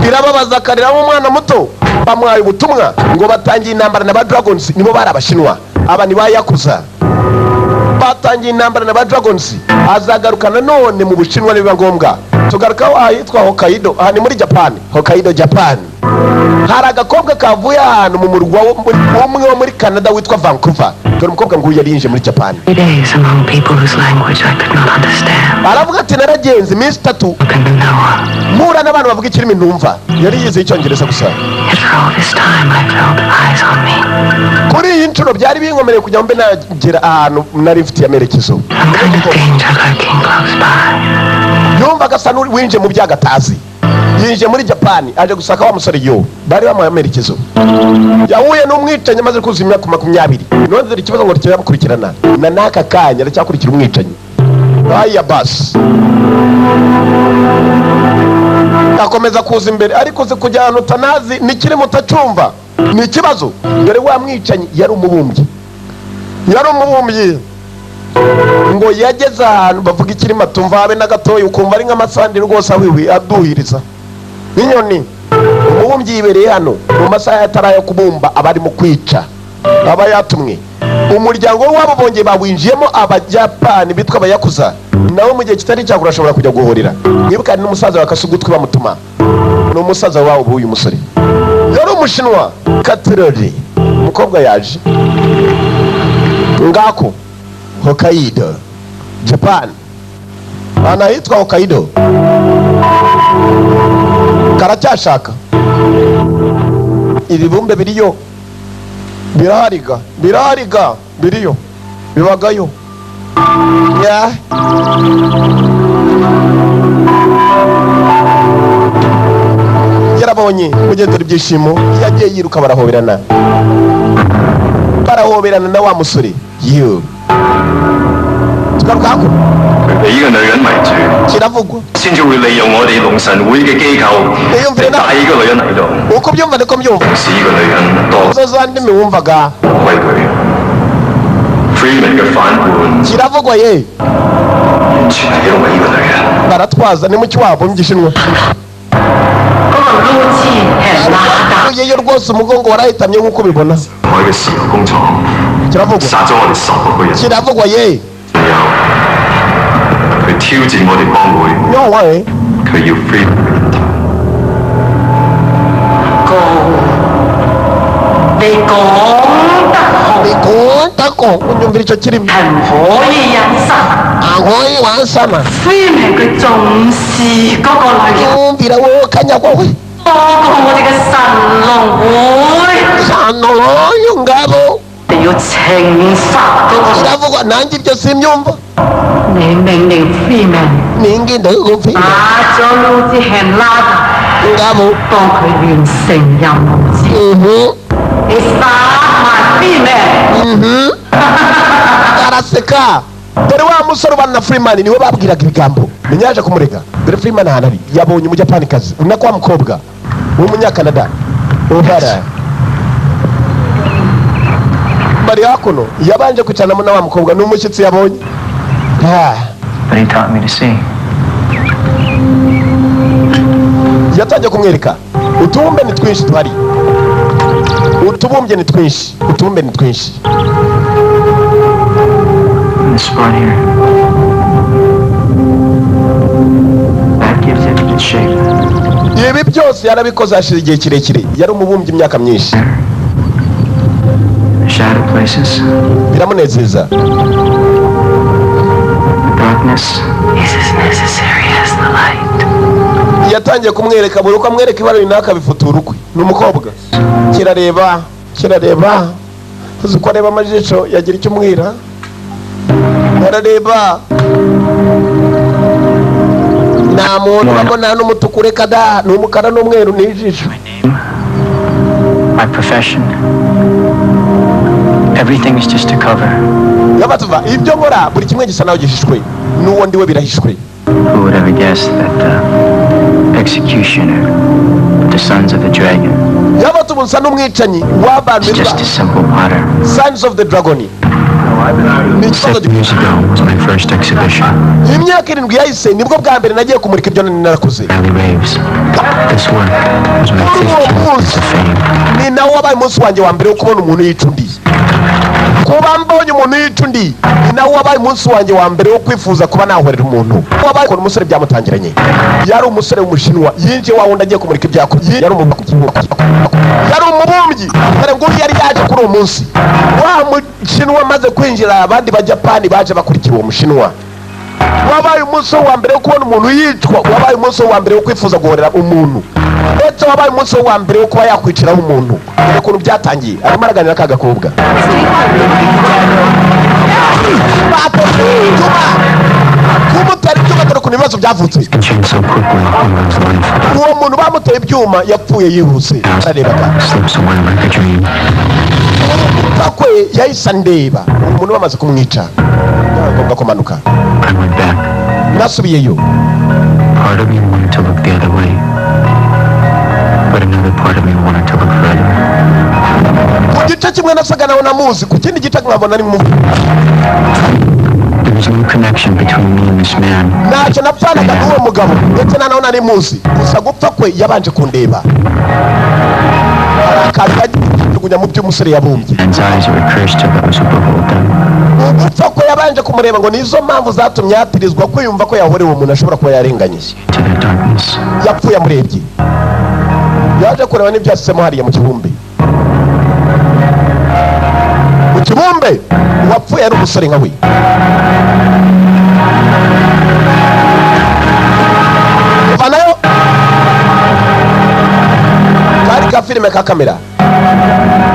S3: Birababaza karira umwana muto. Bamwaye ubutumwa ngo batangiye intambara na ba Dragons nibo bari Abashinwa. Aba ni bayakuza. Batangiye intambara na ba Dragons. Azagaruka nanone mu Bushinwa nibiba ngombwa. Tugarukaho ahitwa Hokkaido. Aha ni muri Japan. Hokkaido Japan. Hari agakobwa kavuye ahantu mu murwa umwe wo muri Canada witwa Vancouver. Dore umukobwa nguyu yari yinje muri Japan.
S4: Days among people whose language I could not understand.
S3: Aravuga ati naragenze iminsi 3 mpura n'abantu bavuga ikirimi ntumva. Yari yize icyongereza gusa.
S4: Yet for all this time I felt eyes on me.
S3: Kuri iyi nshuro byari binkomereye kujya mbe nagera ahantu nari mfitiye amerekezo.
S4: Some kind of danger lurking close by.
S3: Yumvaga asa n'uwinje mu byagatazi. Yinje muri Japan aje gusaka wa musore Yo. Bari bamuhaye amerekezo. Yahuye n'umwicanyi amaze kuzuza imyaka 20. None dore ikibazo ngo cyamukurikirana. Na naka kanya aracyakurikira umwicanyi. Aya bas. Akomeza kuza imbere ariko ze kujya ahantu tanazi nikiri mutacumva. Ni ikibazo. Dore wa mwicanyi yari umubumbyi. Yari umubumbyi. Ngo yageze ahantu bavuga ikirima tumva habe na gatoya ukumva ari nk'amasandi rwose awiwi aduhiriza. Ninyoni. Umubumbyi yibereye hano mu masaha yatarayo kubumba abari mu kwica. Aba yatumwe. Umuryango wabo bongeye bawinjiyemo Abajapani bitwa abayakuza. Nawe mu gihe kitari cyagura ashobora kujya guhorera. Mwibukane n'umusaza wakasugutwi bamutuma. No umusaza wabo uyu musore. Yari Umushinwa Katrori. Umukobwa yaje. Ngako Hokkaido Japan. Anahitwa Hokkaido. Karacyashaka. Ibibumbe biriyo. Birahariga biriyo. Bibagayo. Ya. Yarabonye mugendera ibyishimo yagiye yiruka barahoberana na wa musore. Yo. Tugaruka hako.
S5: 你呢個女人為主，
S3: Kiravugwa.
S5: 先至會利用我哋龍神會嘅機構，帶呢個女人嚟度。
S3: Uko byumva niko mbyumva.
S5: 使呢個女人多
S3: Zo za ndimi wumvaga.
S5: 為佢 Freeman 嘅反叛，
S3: Kiravugwa ye.
S5: 完全係因為呢個女人。
S3: Baratwaza ni mu kiwabo mu Gishinwa.
S10: 嗰個撈資係拉㗎。
S3: Yeyo rwose umugongo warahitamye nk'uko ubibona.
S5: 我嘅石油工廠
S3: Kiravugwa.
S5: 殺咗我哋10個人，
S3: Kiravugwa ye.
S5: 仲有佢挑戰我哋幫會，
S3: Yo we.
S5: 佢要 Freeman 嘅人頭。
S10: 你講得好，
S3: Bikunda unyumvira icyo kirimo.
S10: 係唔可以忍心。
S3: Angoyi wansama.
S10: Freeman 佢重視嗰個女人，
S3: Yumvira wowe kanyagwa we.
S10: 多過我哋嘅神龍會。
S3: Sanoloyo ngabo.
S10: 你要懲罰嗰個。
S3: Kiravugwa nanjye ibyo simbyumva.
S10: 你命令 Freeman
S3: Ninginde ufite.
S10: 打咗撈資係拉㗎，
S3: Ngabo.
S10: 幫佢完成任務。你殺埋 Freeman。
S3: Araseka. Dore wa musore bana Freeman niwe babwiraga ibigambo. Menyaje kumurega. Dore Freeman ahanari yabonye mu Japan kazi. Unako wa mukobwa w'umunyakanada. Ubara. Bari hakuno yabanje kucana na wa mukobwa n'umushyitsi yabonye.
S6: But he taught me to see.
S3: Yatangiye kumwereka. Utubumbe ni twinshi twari. Utubumbye ni twinshi. Utubumbe ni twinshi.
S6: This part here. That gives it its shape.
S3: Ibi byose yarabikoze hashize igihe kirekire. Yari umubumbyi imyaka myinshi.
S6: The shadow places.
S3: Biramunezeza.
S6: The darkness
S4: is as necessary as the light.
S3: Yatangiye kumwereka buri uko amwereka ibara runaka bifutura ukwe. Ni umukobwa. Kirareba. Uzi ko areba amajisho yagira icyo umwira. Arareba. nta muntu babona n'umutuku reka da n'umukara n'umweru n'ijisho.
S6: My profession. Everything is just a cover.
S3: Yabatuva ibyo nkora buri kimwe gisa naho gishishwe n'uwo ndiwe birahishwe.
S6: Who would ever guess that the executioner, the sons of the dragon,
S3: Yabatuva nsa n'umwicanyi w'abantu
S6: is just a simple potter.
S3: Sons of the Dragon.
S6: 7 years ago was my first exhibition.
S3: Imyaka 7 yahise nibwo bwa mbere nagiye kumurika ibyo narakoze.
S6: Valley Raves. This work was my 15th piece of fame.
S3: Ni nawo wabaye umunsi wanjye wa mbere wo kubona umuntu yica undi. Kuba mbonye umuntu yica undi ni nawo wabaye umunsi wanjye wa mbere wo kwifuza kuba nahorera umuntu. Wabaye ko umusore byamutangiranye. Yari umusore w'umushinwa yinje wa wundi agiye kumurika ibyako. Yari umubumbyi. Kare ngo yari yaje kuri uwo munsi. Wa mushinwa maze kwinjira abandi ba Japan baje bakurikira uwo mushinwa. Wabaye umunsi wa mbere wo kubona umuntu yicwa, wabaye umunsi wa mbere wo kwifuza guhorera umuntu. Ndetse wabaye umunsi wa mbere wo kuba yakwiciraho umuntu. Ukuntu byatangiye arimo araganira kagakobwa. Kumutera ibyuma dore ukuntu ibibazo byavutse. Uwo muntu bamuteye ibyuma yapfuye yihuse. Ararebaga. Pakwe yahise ndeba umuntu bamaze kumwica. Agomba kumanuka. Nasubiyeyo.
S6: Part of me wanted to look the other way, but another part of me wanted to look further.
S3: Ku gice kimwe nasaga nawe namuzi, ku kindi gice nkabona ni mu.
S6: There was no connection between me and this man.
S3: Ntacyo napfanaga n'uwo mugabo ndetse na nawe nari muzi, gusa gupfa kwe yabanje kundeba. Akajugunya mu by'umusore yabumbye.
S6: Man's eyes are cursed to those who behold them.
S3: Gupfa kwe yabanje kumureba ngo nizo mpamvu zatumye yatirizwa kwiyumva ko yahorewe umuntu ashobora kuba yarenganye. Yapfuye amurebye. Yaje kureba n'ibyasemo hariya mu kibumbe. Mu kibumbe uwapfuye ari umusore nka we. Vanayo kari ka filime ka kamera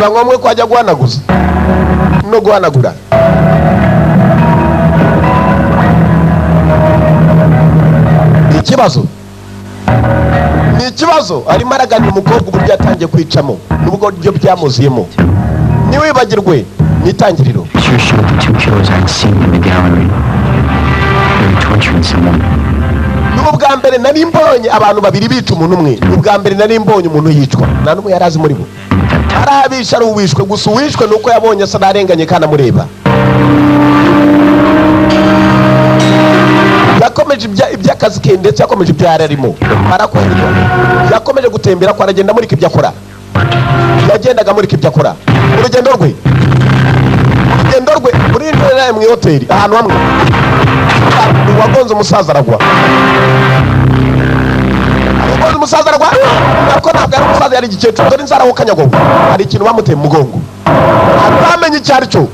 S3: bangomwe kwajya guhanaguza no guhanagura. Ni ikibazo arimo araganira umukobwa uburyo yatangiye kwicamo n'ubwo byo byamuziyemo. Niwibagirwe n'itangiriro.
S6: Sure showed the 2 killers I'd seen in the gallery. They were torturing someone.
S3: N'ubwa mbere nari mbonye abantu babiri bica umuntu umwe. N'ubwa mbere nari mbonye umuntu yicwa. Nta n'umwe yarazi muri bo. Arabisha ari uwishwe gusa uwishwe nuko yabonye asa narenganye kandi amureba. Yakomeje iby'akazi ke ndetse yakomeje ibyari arimo. Arakwandika. Yakomeje gutembera ko aragenda muri ibyo akora. Yagendaga muri ibyo akora. Urugendo rwe muri intera mu hoteli ahantu hamwe. Wagonze umusaza aragwa. Umusaza aragwa. Ariko ntabwo ari umusaza yari igikecuru. Dore inzara ho kanyagogo. Hari ikintu bamuteye mu mugongo. Atamenye icyari cyo.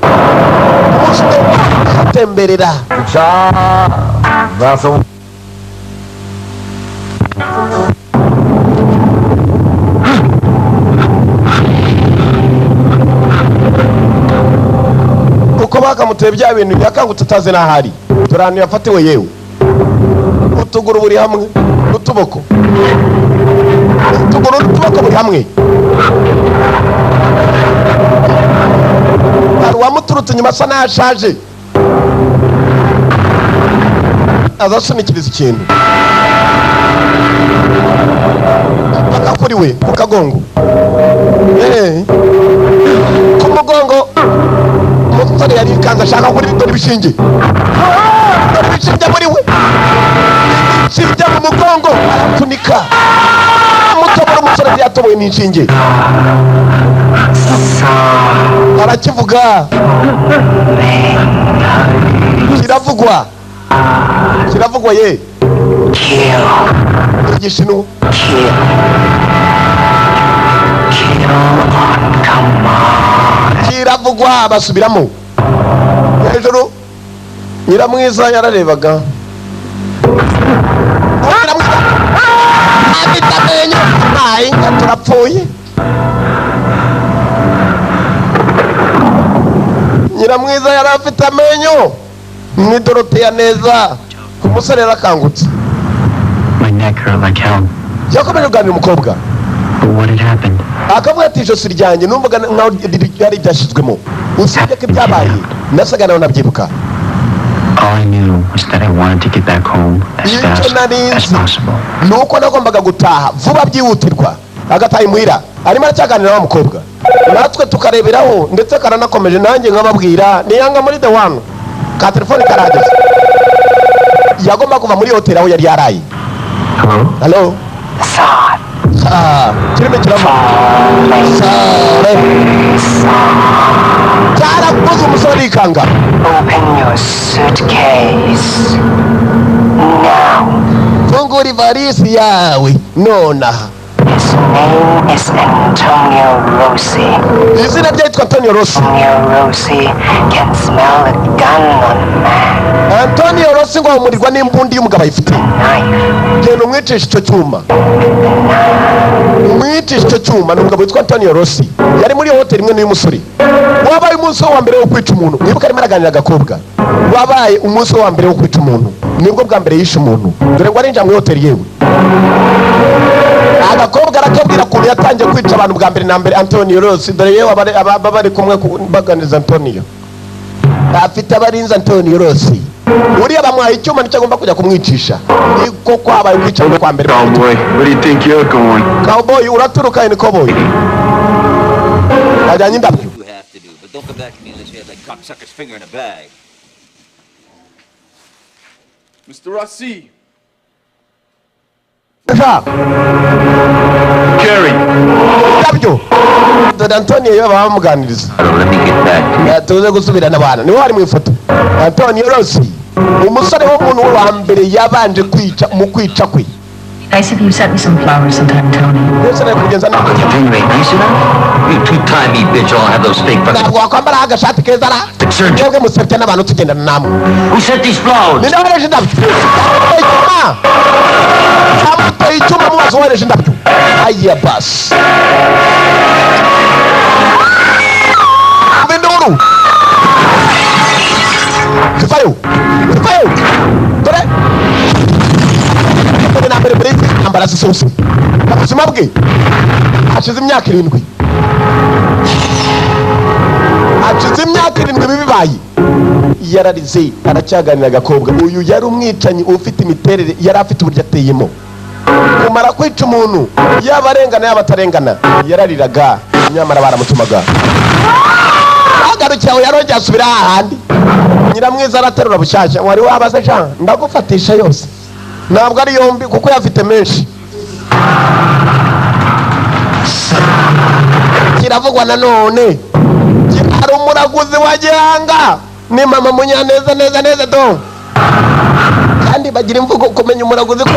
S3: Atemberera. Uko bakamuteye bya bintu yakangutse ataze n'ahari. Turano yafatiwe yewe. Utuguru buri hamwe n'utuboko. Utuguru n'utuboko buri hamwe. Hari wamuturutse nyuma asa n'ashaje. Azasunikiriza ikintu. Akakuriwe ku kagongo. Ku mugongo. Umusore yari kanza ashaka kuri dore bishinge. Dore bishinge muri we. Sibya mu mugongo aratunika. Mutobora umusore yatoboye n'inshinge. Arakivuga. Kiravugwa ye. Igishinu. Kiravugwa basubiramo. Hejuru Nyiramwiza yararebaga. Abitamenye nainga turapfuye. Nyiramwiza yarafite amenyo. Ni Dorothea neza. Umusore yarakangutse.
S6: neck hurt like hell.
S3: yakomeje kuganira umukobwa.
S6: But what had happened?
S3: akavuga ati ijosi ryanjye numvaga nkaho ryari ryashyizwemo, usibye ko ibyabaye nasaga naho nabyibuka.
S6: All I knew was that I wanted to get back home as fast as possible.
S3: nuko nagombaga gutaha vuba byihutirwa agataha imuhira. arimo aracyaganira wa mukobwa, natwe tukareberaho ndetse karanakomeje nanjye nkababwira niyanga muri the one ka telefone karageze. yagomba kuva muri hoteli aho yari yaraye. Hello? kirimo kirava cyarakoze umusore yikanga.
S10: Open your suitcase now.
S3: fungura ivarisi yawe nonaha.
S10: His name is Antonio Rossi.
S3: izina rye yitwa Antonio Rossi.
S10: Antonio Rossi can smell a gun on a man.
S3: Antonio Rossi ngo amurirwa n'imbundi y'umugabo ayifite. genda umwicisha icyo cyuma, umwicisha icyo cyuma. ni umugabo witwa Antonio Rossi, yari muri hoteli imwe n'uyu musore. wabaye umunsi wa mbere wo kwica umuntu, mwibuka arimo araganira agakobwa. wabaye umunsi wa mbere wo kwica umuntu, nibwo bwa mbere yishe umuntu. dore ngo arinjira muri hoteli yewe. agakobwa arakabwira ukuntu yatangiye kwica abantu bwa mbere na mbere. Antonio Rossi dore yewe aba bari kumwe baganiriza Antonio, afite abarinzi Antonio Rossi. uriya bamuhaye icyuma nicyo agomba kujya kumwicisha. niko kwabaye kwica umuntu kwa mbere.
S5: Cowboy, where do you think you're going?
S3: Cowboy uraturuka ni cowboy. ajyanye indabyo.
S11: You have to do, but don't come back to me unless you have that cocksucker's finger in a bag.
S2: Mr. Rossi.
S5: Jerry!
S3: indabyo. dore Antonio yewe bamuganiriza.
S11: Let me get back to you.
S3: tuze gusubirana abana niwe wari mu ifoto. Antonio Rossi umusore w'umuntu wa mbere yabanje kwica mu kwica kwe.
S4: Nice of you sent me some flowers sometime, Tony.
S3: ndetse nawe kugenza nawe.
S11: You doing right nice enough? You two-timey bitch all have those fake fucking...
S3: ntabwo wakwambara agashati keza ra. mwebwe musebya n'abantu tugendana namwe.
S11: Who sent these flowers?
S3: ni nawe wareje indabyo. amuteye icyuma mubazo wareje indabyo. aya basi. Venduru. Kifayo. Kifayo. Dore. Dore na mbere break ambara sose. Ubuzima bwe. Hashize imyaka 7. Hashize imyaka 7 bibaye. Yararize aracyaganira agakobwa. uyu yari umwicanyi ufite imiterere, yari afite uburyo ateyemo. kumara kwica umuntu yaba arengana yaba atarengana yarariraga, nyamara baramutumaga. agarukiye aho yarongeye asubira ahandi. nyiramwiza araterura bushyashya. wari wabaze sha ndagufatisha yose. ntabwo ari yombi kuko yafite menshi. kiravugwa nanone hari umuraguzi wa Gihanga ni mama Munyaneza neza do. kandi bagira imvugo kumenya umuraguzi ko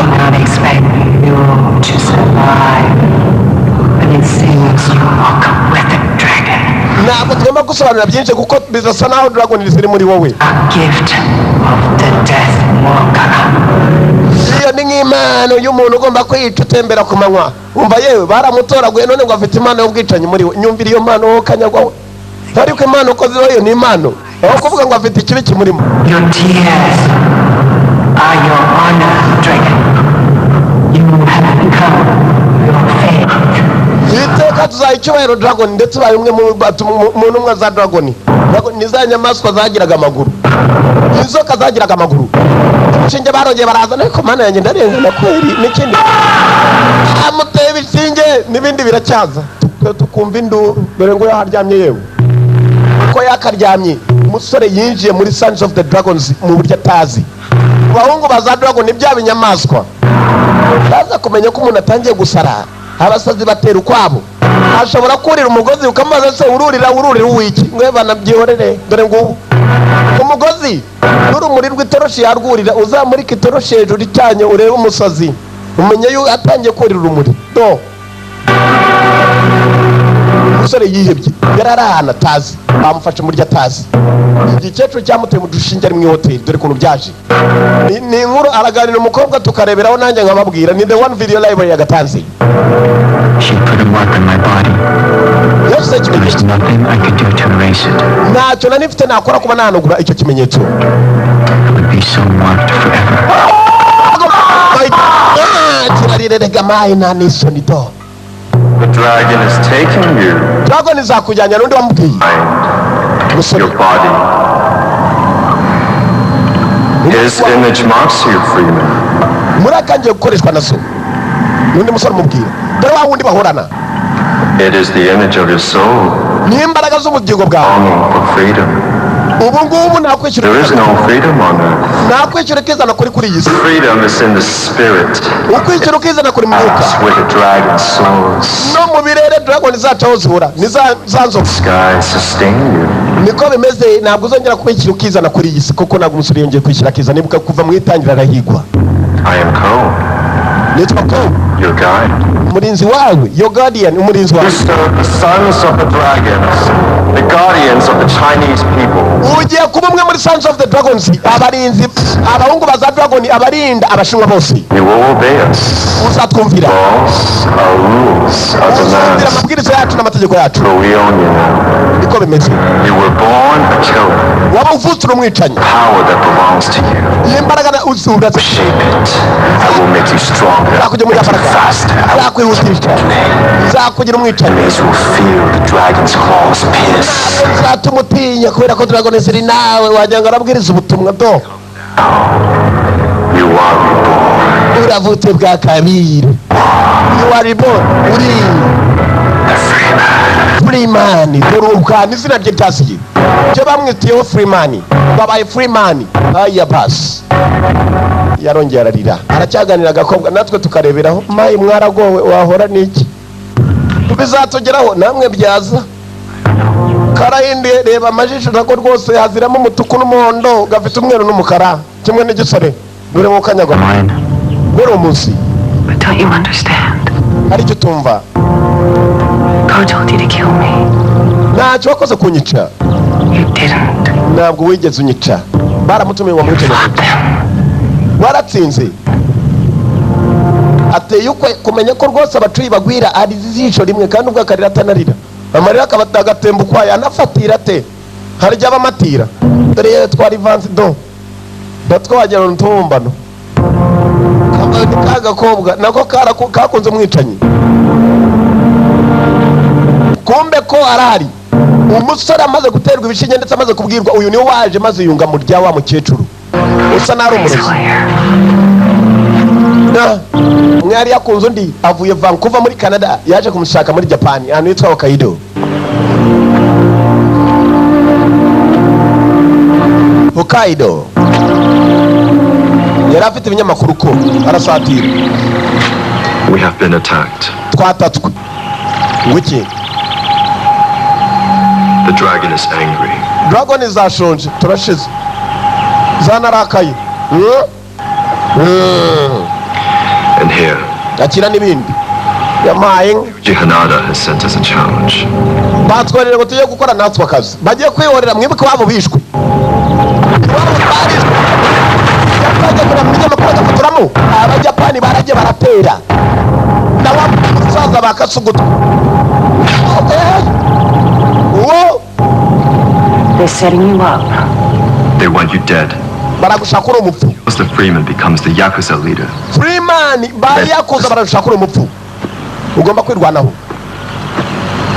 S3: ntabwo tugomba gusobanura byinshi kuko bizasa naho dragon ziri muri wowe. iyo ni nk'impano y'umuntu ugomba kwica utembera ku manywa. umva yewe baramutoraguye none ngo afite impano y'ubwicanyi muri we. nyumvira iyo mpano wowe kanyagwa we. ariko impano uko zibayo ni impano, aho kuvuga ngo afite ikibi kimurimo.
S10: Your tears are your honor, Dragon. You have become your fate.
S3: iteka tuzaha icyubahiro dragon, ndetse ubaye umwe mu ntumwa za dragon. Dragon ni za nyamaswa zagiraga amaguru, inzoka zagiraga amaguru. inshinge barongeye barazana ariko mana yanjye ndarengana kweri. n'ikindi amuteye ibishinge n'ibindi biracyaza. tukumva induru. dore ngo yaharyamye yewe uko yakaryamye. umusore yinjiye muri Sons of the Dragons mu buryo atazi. abahungu baza dragon ni bya binyamaswa. baza kumenya ko umuntu atangiye gusara. abasazi batera ukwabo. ashobora kurira umugozi ukamaza se ururira uwiki. mwe banabyihorere. dore ngo umugozi n'urumuri rw'itoroshi yarwurira. uzamurika itoroshi hejuru icanye urebe umusazi umenye yuko atangiye kurira urumuri. do umusore yihebye yarari ahantu atazi. bamufashe muri atazi. igikecuru cyamuteye mu dushinge ari mu hoteli. dore ukuntu byaje. ni inkuru araganira umukobwa tukareberaho nanjye nkababwira. ni the one video library yagatanze.
S6: She put a mark on my body. There was nothing I could do to erase it.
S3: ntacyo nari mfite nakora kuba nahanagura icyo kimenyetso.
S6: It would be so marked forever.
S3: mubwire rega mayi nta n'isoni do.
S5: The dragon is taking you.
S3: Dragon izakujyanya n'undi wamubwiye.
S5: Your body. His image marks you, Freeman.
S3: Murakangiye gukoreshwa na so. N'undi musore mubwira. Dore wa wundi bahorana.
S5: It is the image of your soul.
S3: Ni imbaraga z'ubugingo bwawe.
S5: Longing for freedom.
S3: Ubu ngubu nakwishyura.
S5: There is no freedom on earth.
S3: Nakwishyura ukizana kuri iyi si.
S5: Freedom is in the spirit.
S3: Ukwishyura ukizana kuri mwuka.
S5: That's where the dragon soars.
S3: No mu birere dragon izacaho zihura. Nizanzo.
S5: Sky sustain you.
S3: Niko bimeze ntabwo uzongera kwishyura ukizana kuri iyi si kuko ntabwo umusore yongeye kwishyura akizana nibuka kuva mu itangira arahigwa.
S5: I am Ko.
S3: Nitwa Ko.
S5: Your guide.
S3: Umurinzi wawe, your guardian, umurinzi wawe.
S5: You serve the sons of the dragons, the guardians of the Chinese people.
S3: Ugiye kuba umwe muri sons of the dragons, abarinzi, abahungu baza dragon, abarinda abashinwa bose.
S5: You will obey us.
S3: Uzatwumvira.
S5: Laws are rules of the land.
S3: Amabwiriza yacu n'amategeko yacu.
S5: So we own you now.
S3: Niko bimeze.
S5: You were born a killer.
S3: Waba uvutse umwicanyi.
S5: Power that belongs to you.
S3: Imbaraga uzura.
S5: Shape it. I will make you stronger. Faster.
S3: Zakwihutisha. Zakugira umwicanyi.
S5: Enemies will feel the dragon's claws pierce.
S3: Zatumutinya kubera ko dragon ziri nawe wajya ngo arabwiriza ubutumwa do.
S5: You are reborn.
S3: Uravutse bwa kabiri. You are reborn. Uri Freeman. Uruka n'izina rye ryasiye. Cyo bamwitiyeho Freeman. Babaye Freeman. Aya basi. Yarongera ararira. Aracyaganira agakobwa natwe tukareberaho. Mayi mwaragowe wahora niki? Bizatugeraho namwe byaza. Karahinde reba amajisho nako rwose haziramo umutuku n'umuhondo gafite umweru n'umukara kimwe n'igisore. Dore mu kanyagwa. Dore umunsi.
S4: But don't you understand?
S3: Ari cyo tumva.
S4: God told you to kill me.
S3: Ntacyo wakoze kunyica.
S4: You didn't.
S3: Ntabwo wigeze unyica. Baramutumiye wa mwica. Waratsinze. Ateye ukwe kumenya ko rwose abacuyi bagwira ari zisho rimwe kandi ubwo akarira atanarira. Amarira akabataga ukwaye anafatira te. Harya abamatira. Dore twari Vance do. Batwajya ntumbano. Kagakobwa nako kakunze umwicanyi. Kumbe ko arari. Umusore amaze guterwa ibishinge ndetse amaze kubwirwa uyu niwe waje maze yunga mu rya wa mukecuru. Usa nari umurozi. Mwari yakunze undi avuye Vancouver muri Canada yaje kumushaka muri Japan ahantu yitwa Hokkaido. Hokkaido. Yari afite ibinyamakuru ko arasatira.
S5: We have been attacked.
S3: Twatatswe. Wiki.
S5: The dragon is angry.
S3: Dragon is ashonje turashize. Zanarakaye.
S5: And here,
S3: akira n'ibindi. Yamaye.
S5: Hanada has sent us a challenge.
S3: Batwerere ngo tujye gukora natwe akazi. Bagiye kwihorera mwibuke wabo bishwe. Abajapani baraje baratera. Nawa musaza bakasugutu. Whoa!
S4: They're setting you up.
S5: They want you dead.
S3: Baragushakura umupfu.
S5: Once the Freeman becomes the Yakuza leader.
S3: Freeman ba Yakuza baragushakura umupfu. Ugomba kwirwanaho.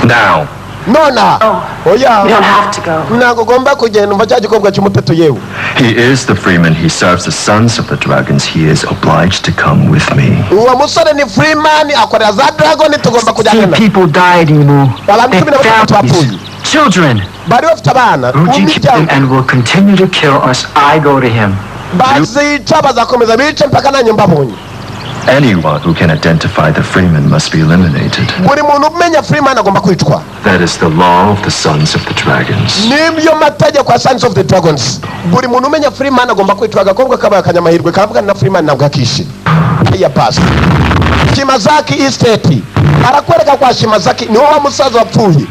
S5: Now.
S3: Nona.
S4: You don't have to go.
S3: Ntago ugomba kugenda umva cya gikobwa cy'umuteto yewe.
S5: He is the Freeman. He serves the sons of the dragons. He is obliged to come with me.
S3: Uwo musore ni Freeman akorera za dragon tugomba kujyana.
S6: People died, Emu.
S3: Families.
S6: Children.
S3: Bari bafite abana.
S6: Ruji killed him and will continue to kill us. I go to him.
S3: Bazica bazakomeza bice mpaka nanjye mbabonye.
S5: Anyone who can identify the Freeman must be eliminated.
S3: Buri muntu umenya Freeman agomba kwicwa.
S5: That is the law of the sons of the dragons.
S3: Nibyo mategeko ya sons of the dragons. Buri muntu umenya Freeman agomba kwicwa agakobwa kabaye akanyamahirwe kavuga na Freeman ntabwo akishi. Ya pass. Shimazaki estate. Arakwereka kwa Shimazaki niwo wa musaza wapfuye.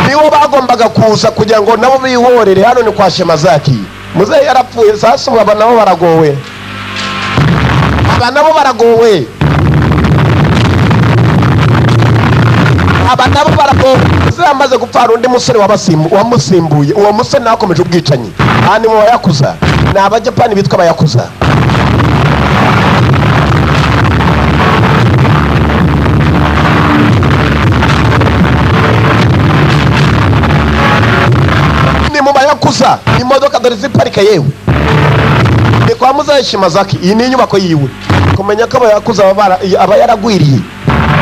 S3: Niwo bagombaga kuza kugira ngo nabo bihorere hano ni kwa Shimazaki. Muzehe yarapfuye sasa aba nabo baragowe. Aba nabo baragowe. Aba nabo baragowe. Muzehe amaze gupfara undi musore wamusimbuye. Uwo musore nakomeje ubwicanyi. Ani mu Yakuza. Ni Abajapani bitwa Abayakuza. bayakuza imodoka dore ziparika yewe ni kwa Muzehe Shimazaki. Iyi ni inyubako yiwe. Kumenya ko abayakuza aba yaragwiriye.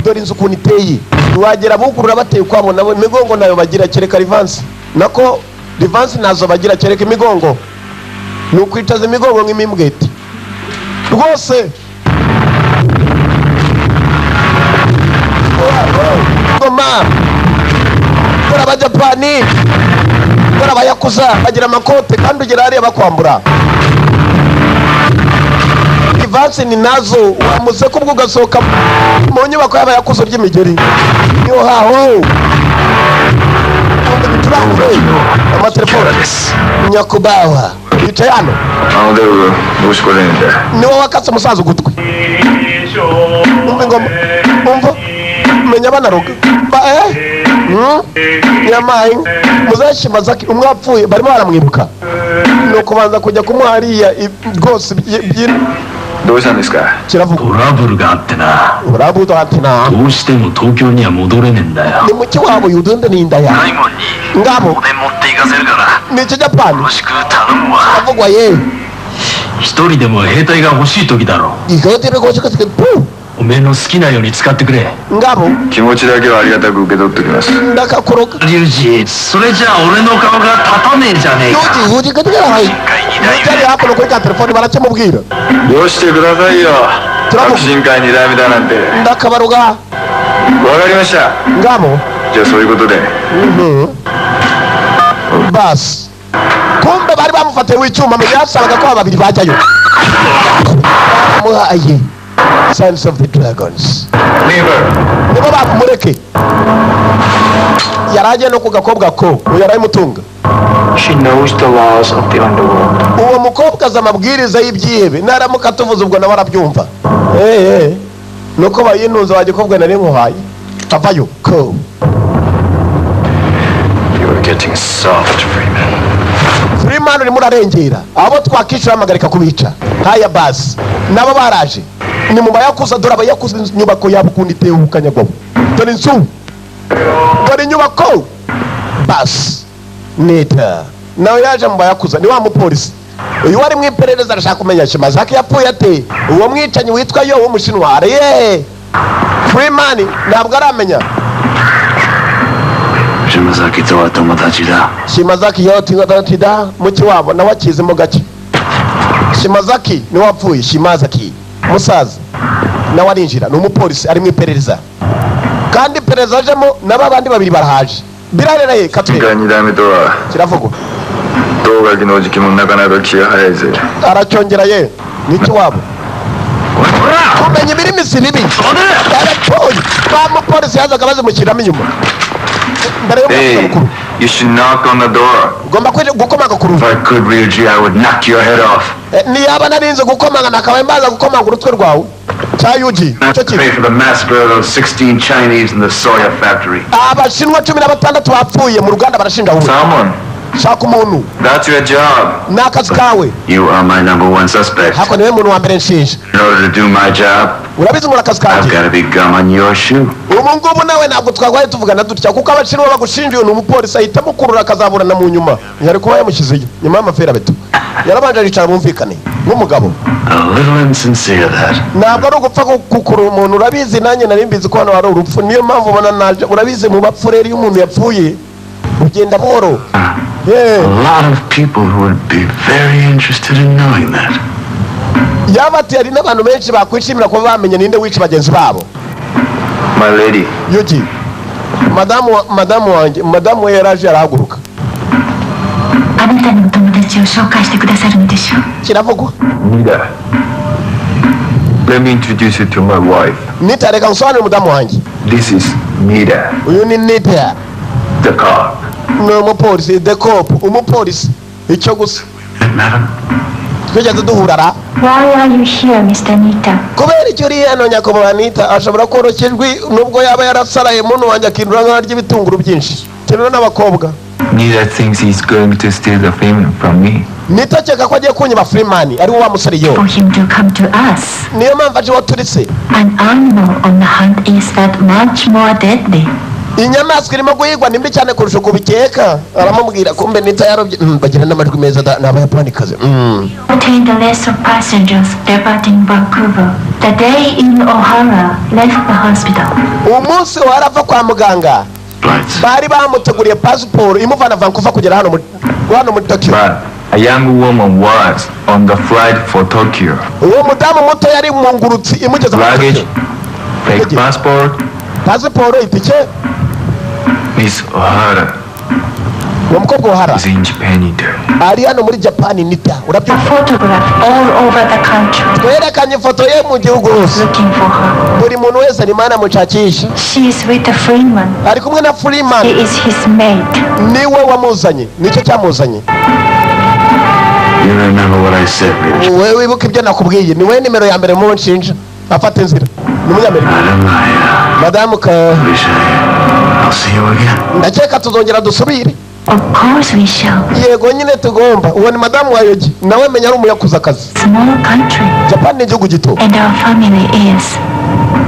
S3: Dore inzu ukuntu iteye, ntiwagera bugurura bateye ukwabo nabo imigongo nayo bagira kereka Rivansi nako Rivansi nazo bagira kereka imigongo ni ukwicaza imigongo nk'imimbweti rwose. Goma dore abajapani dore abayakuza bagira amakote kandi ugera hariya bakwambura. Rivansi ni nazo wamuze kubwo ugasohoka mu nyubako y'abayakuza ry'imigeri yo haho amatelefone nyakubawa yicaye hano ni wowe wakatse umusaza ugutwi. Umva ingoma umva menya banaruga nyamaye Muzehe Shimazaki umwe wapfuye barimo baramwibuka ni ukubanza kujya kumuha hariya rwose uravuga ni muki wabo yudunde ni indaya ngabo ni Ikijapani avugwa ye ngabo ndakakuroga yari hakuno kuri ka telefoni barakimubwira ndakabaruga ngabo basi kumbe bari bamufatiye w'icyuma mu byasabaga ko babiri bajyayo muhaye Sons of the Dragons nibo bamureke yaraje no ku gakobwa ko yarayimutunga.
S6: She knows the laws of the underworld.
S3: Uwo mukobwa aza amabwiriza y'ibyihebe naramuka tuvuze ubwo nawe arabyumva. Nuko bayinunze wagikobwa nari nkuhaye avayo ko.
S5: You are getting soft, Freeman.
S3: Freeman uri murarengera abo twakishura amagarika kubica haya basi nabo baraje ni mu bayakuza dore abayakuza inyubako yabo kundi iteye ukanyagwa dore inzu dore inyubako basi neta nawe yaje mu bayakuza ni wa mupolisi uyu wari mu iperereza arashaka kumenya Shimazaki yapfuye ate uwo mwicanyi witwa yo w'umushinwa ye Freeman ntabwo aramenya
S5: Shimazaki to watomodachi da.
S3: Shimazaki yote ngodachi da muki wabo nawe akizemo gake. Shimazaki ni wapfuye Shimazaki musaza nawe arinjira ni umupolisi ari mu iperereza kandi iperereza ajemo n'abandi babiri barahaje birareraye katwe kiravugwa aracyongera ye niki wabo kumenya ibirimi sinibi arapoye kwa mupolisi yazaga bazimukiramo inyuma.
S5: Hey, you should knock on the door.
S3: If
S5: I could, Ryuji, I would knock your head off. Not to pay for the massacre of those 16 Chinese in the soya factory. Someone. That's your job. You are my #1 suspect. In order to do my job, I've got to be gum on your shoe. A little insincere, that. A lot of people who would be very interested in knowing that. My lady.
S3: Yuji. Madamu yaraje arahaguruka.
S5: Nida. Let me introduce you to my wife.
S3: Nita reka nsobanure mudamu wanjye.
S5: This is Nida.
S3: Uyu ni Nita.
S5: The cop.
S3: No umupolisi, the cop, umupolisi. Icyo gusa.
S5: Madam.
S3: Twigeze duhurara.
S12: Why are you here, Mr. Nita?
S3: Kubera icyo uri hano nyakubahwa Nita ashobora korokejwe nubwo yaba yarasaraye muntu wanjye akindura nk'arya ibitunguru byinshi. Kirero n'abakobwa.
S6: Nita thinks he's going to steal the Freeman from me.
S3: Nita cyeka ko agiye kunyiba Freeman ari wa musore yo.
S12: For him to come to us.
S3: Niyo mpamvu aje waturitse.
S12: An animal on the hunt is that much more deadly.
S3: inyamaswa irimo guhigwa nimbi cyane kurusha kubikeka. Aramubwira kumbe Nita yarobye bagira n'amajwi meza n'abayapani kaze.
S12: Obtained the list of passengers departing Vancouver the day in O'Hara left the hospital.
S3: Umunsi warava kwa muganga bari bamuteguriye passport imuvana Vancouver kugera hano muri Tokyo.
S5: A young woman was on the flight for Tokyo.
S3: Uwo mudamu muto yari mu ngurutsi imugeza mu
S5: Tokyo. Fake passport
S3: itike.
S5: Miss O'Hara.
S3: Umukobwa O'Hara
S5: is in Japan, Nita.
S3: Ari hano muri Japan, Nita.
S12: Urabyumva? Photograph all over the country.
S3: Twerekanye foto ye mu gihugu hose.
S12: Looking for her.
S3: Buri muntu wese ari mana mushakisha.
S12: She is with the Freeman.
S3: Ari kumwe na Freeman.
S12: He is his mate.
S3: Niwe wamuzanye. Nicyo cyamuzanye.
S5: You remember what I said, Rich?
S3: Wewe wibuka ibyo nakubwiye. Niwe nimero ya mbere mu nshinja. Afata inzira. Ni umunyamerika. Madamu ka.
S5: I'll see you again.
S3: Ndakeka tuzongera dusubire.
S12: Of course we shall.
S3: Yego nyine tugomba. Uwo ni madamu wa Yogi. Nawe menya ari umuyakuza akazi.
S12: Small country.
S3: Japan ni igihugu gito.
S12: And our family is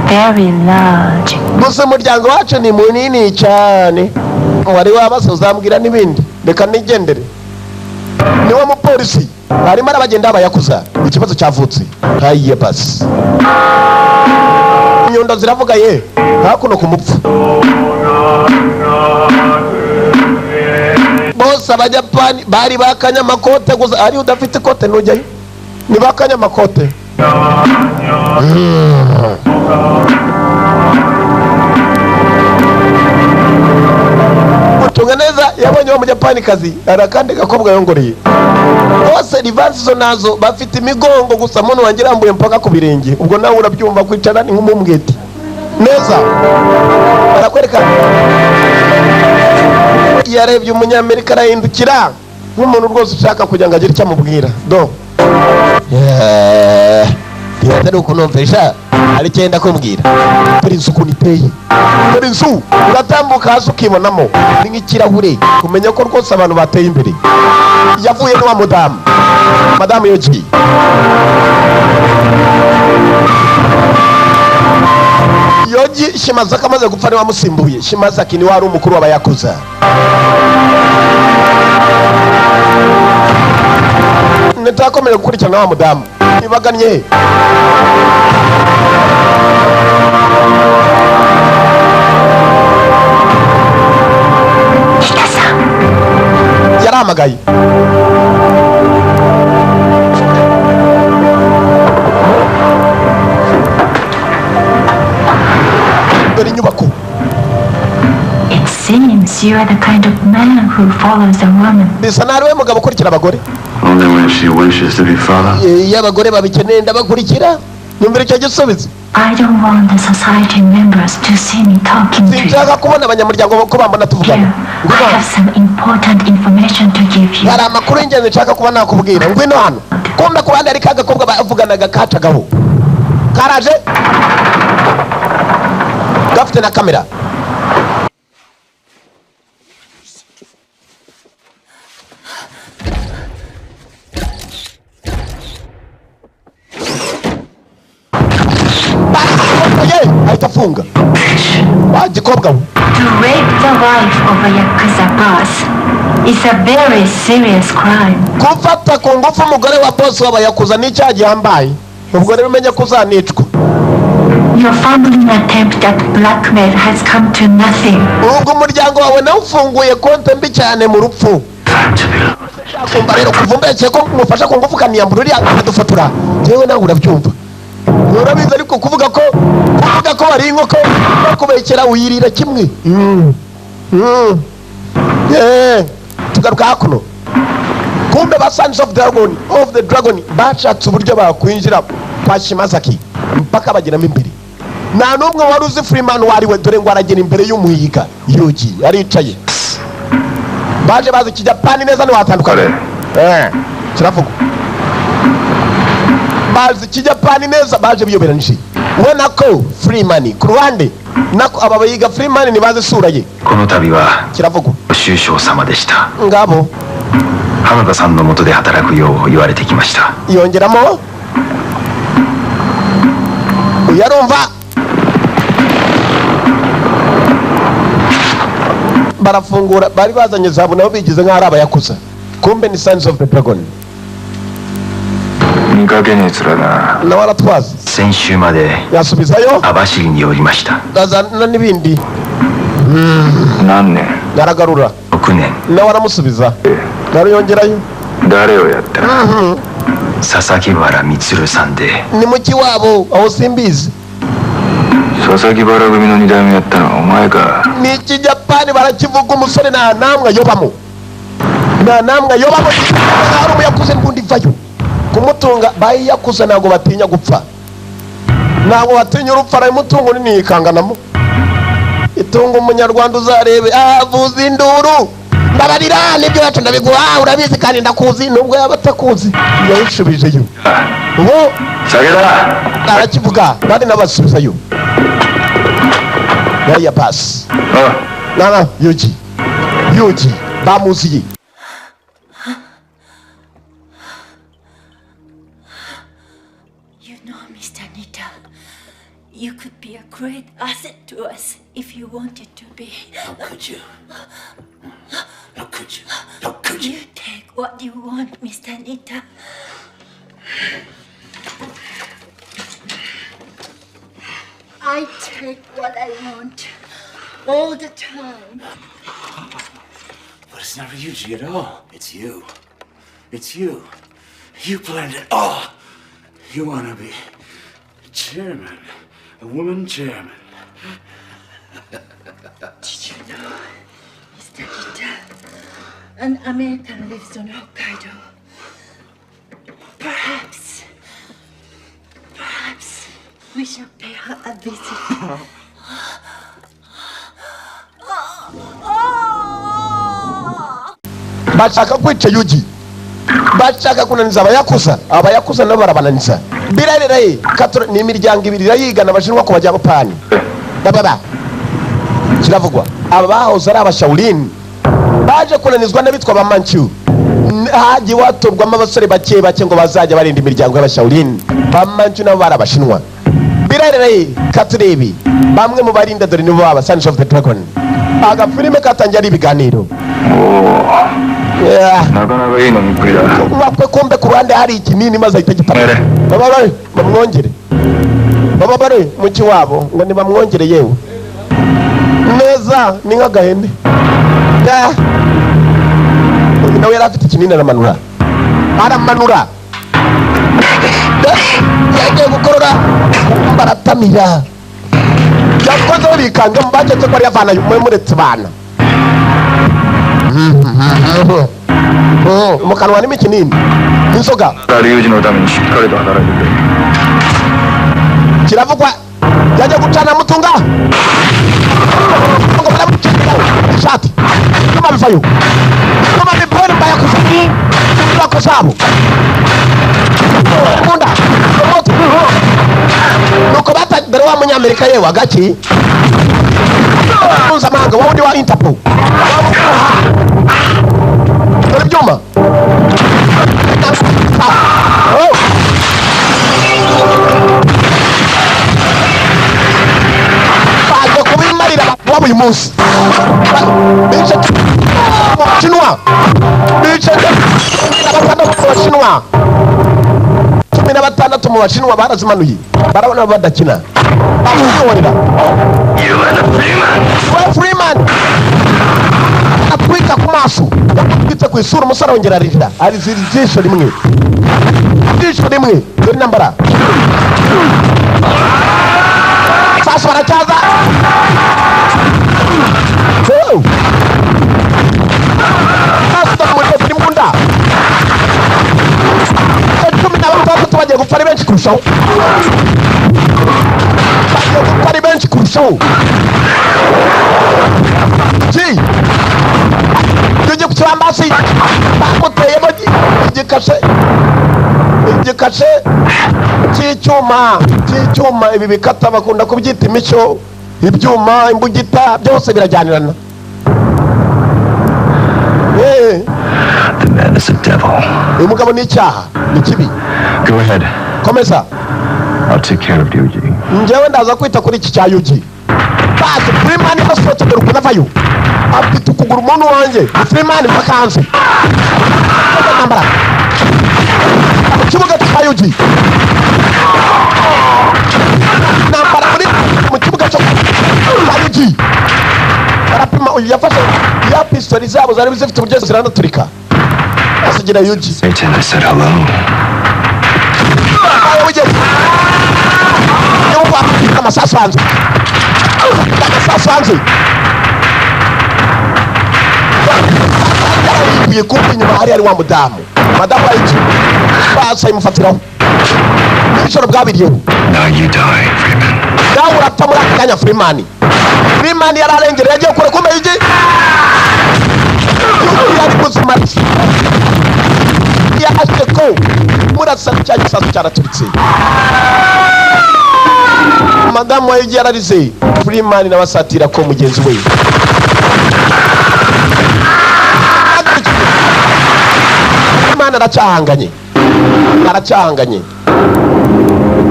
S12: very large.
S3: Gusa umuryango wacu ni munini cyane. Wari wabaza uzambwira n'ibindi. Reka nigendere. Niwe mupolisi. Arimo arabagenda abayakuza. Ikibazo cyavutse. Hayiye basi. Inyundo ziravuga ye. Hakuno kumupfu. Bose abajapani bari bakanya makote gusa ari udafite kote nujyayo. Ni bakanya makote. Mutunga neza yabonye wa mujapani kazi arakandi gakobwa yongoreye. Bose rivansi nazo bafite imigongo gusa muntu wangira ambuye mpaka ku birenge. Ubwo nawe urabyumva kwicara ni nk'umumbweti. Neza. Barakwereka. Yarebye umunyamerika arahindukira nk'umuntu rwose ushaka kugira ngo agire icyo amubwira. Do. Yatari ukunomvesha ari cyenda kumbwira. Dore inzu ukuntu iteye. Dore inzu uratambuka hasi ukibonamo ni nk'ikirahure kumenya ko rwose abantu bateye imbere. Yavuye n'uwa mudamu. Madamu Yogi. Yogi Shimazaki amaze gupfa ni wamusimbuye. Shimazaki ni wari umukuru w'abayakuza. Nitakomera gukurikirana wa mudamu. Ibaganye. Yaramagaye.
S12: It seems you are the kind of man who follows a woman.
S3: Bisa nari we mugabo ukurikira abagore.
S5: Only when she wishes to be followed.
S3: Iyo abagore babikeneye ndabakurikira. Numvira icyo gisubizo.
S12: I don't want the society members to see me talking to you.
S3: Sinshaka kubona abanyamuryango ko bambona tuvugana.
S12: I have some important information to give you.
S3: Hari amakuru y'ingenzi nshaka kuba nakubwira. Ngwino hano. Kumbe ku bandi ari kagakobwa bavuganaga kacagaho. Karaje. Gafite na kamera. Aitafunga. Wajikobwa.
S12: To rape the wife of a Yakuza boss is a very serious crime.
S3: Kufata ku ngufu umugore wa boss w'abayakuza ni icyaha gihambaye. Ubwo rero umenye kuzanicwa.
S12: Your family attempt at blackmail has come to nothing.
S3: Ubwo umuryango wawe nawe ufunguye konti mbi cyane mu rupfu. Kumva rero kuvumbekeye ko mufasha ku ngufu kaniyambura uriya akadufotora. Jewe nawe urabyumva. Urabizi ariko kuvuga ko bari inkoko bakubekera uyirira kimwe. Tugaruka hakuno. Kumbe ba Sons of the Dragon bashatse uburyo bakwinjira kwa Shimazaki mpaka bagiramo imbere. Nta n'umwe wari uzi Freeman wariwe dore ngo aragera imbere y'umuhiga. Yogi aricaye. Baje bazi kijapani neza ni watandukanye. Kiravuga. Bazi kijapani neza baje biyoberanije. We nako Freeman ku ruhande nako aba bayiga Freeman ni bazi sura ye.
S5: Kono tabi wa
S3: Kiravuga.
S5: Shusho sama deshita.
S3: Ngabo.
S5: Hanada-san no moto de hataraku you iwarete kimashita.
S3: Yongeramo. Uyarumva. barafungura bari bazanye zahabu nabo bigize nk'ari abayakuza kumbe ni Sons of the Dragon nawe aratwaza yasubizayo azana n'ibindi naragarura nawe aramusubiza naruyongerayo
S5: Sasakibara Mitsuru-san
S3: ni muki wabo aho simbizi
S5: Sasakibara gumi no nidame yatta no omae ka
S3: ni ikijapani barakivuga umusore nta namwe ayobamo hari umuyakuze n'undi vayo kumutunga bayiyakuze ntabwo batinya gupfa ntabwo batinya urupfu arayimutunga uri niyikanganamo itunga umunyarwanda uzarebe avuza induru ndabarira nibyo yacu ndabiguha urabizi kandi ndakuzi nubwo yaba atakuzi yayishubijeyo ubu arakivuga kandi nabasubizayo yaya basi nana yuji bamuziye
S12: You could be a great asset to us if you wanted to be.
S13: How could you? How could you? How could you?
S12: You take what you want, Mr. Nita. I take what I want all the time.
S13: But it's never Yuji at all. It's you. It's you. You planned it all. You want to be chairman. A woman chairman.
S12: Did you know, Mr. Nita, an American lives on Hokkaido? Perhaps we shall pay her a visit.
S3: bashaka kwica yuji bashaka kunaniza abayakuza nabo barabananiza birarere ni imiryango ibiri irayigana abashinwa ku bajyapani baba kiravugwa aba bahoze ari abashawurini baje kunanizwa n'abitwa ba Manchu hagiye watorwamo abasore bake ngo bazajya barinda imiryango y'abashawurini ba Manchu nabo bari abashinwa birarere katurebe bamwe mu barinda dore nibo baba Sons of the Dragon agafilime katangiye ari ibiganiro mwakwe kumbe ku ruhande hari ikinini maze ahita gipamira baba bare muki wabo ngo nibamwongere yewe neza ni nk'agahene nawe yari afite ikinini aramanura yagiye gukorora baratamira yakoze barikanga mbagetse ko ari yavana muretse bana mu kanwa harimo ikinini inzoga kiravugwa yajya gucana mutunga ngo baramucikira ishati nyuma bivayo nyuma bibone bayakuza bako zabo munda nuko batagere wa munyamerika yewe agaki mpuzamahanga wawundi wa Interpol dore ibyuma baje kubimarira wabo uyu munsi bice Abashinwa bice Abashinwa 16 mu Bashinwa barazimanuye barabona badakina bamwihorera Freeman atwika ku maso yakubitse ku isura umusore wongera arira ari zisho rimwe dore nambara sasa baracyaza imbunda 16 bagiye gupfa ari benshi kurushaho tujye ku kibambasi bamuteyemo igikashe cy'icyuma ibi bikata bakunda kubyita imico ibyuma imbugita byose birajyanirana
S5: The man is a devil.
S3: uyu mugabo ni icyaha ni kibi
S5: Go ahead.
S3: komeza
S5: I'll take care of Yuji.
S3: njyewe ndaza kwita kuri iki cya Yuji basi Freeman basohotse dore ukuntu avayo afite ukuguru umuntu wanjye Freeman vakanze nambara mu kibuga cya Yuji nambara mu kibuga cya Yuji arapima uyu yafashe ya pistoli zabo zari zifite uburyo ziranaturika asigira Yuji
S5: Satan, I said hello.
S3: amasasu hanze yibuye kumva inyuma hari wa mudamu ayiki basa imufatiraho n'ibishoro bwabiriyeho.
S5: Now you die, Freeman.
S3: nawe urapfa muri aka kanya Freeman yari arengereye yagiye kure kumbe iki yari kuzima yahashye ko murasa cya gisasu cyaraturitse madamu wa yugi yararize Freeman n'abasatira ko mugenzi we Freeman aracyahanganye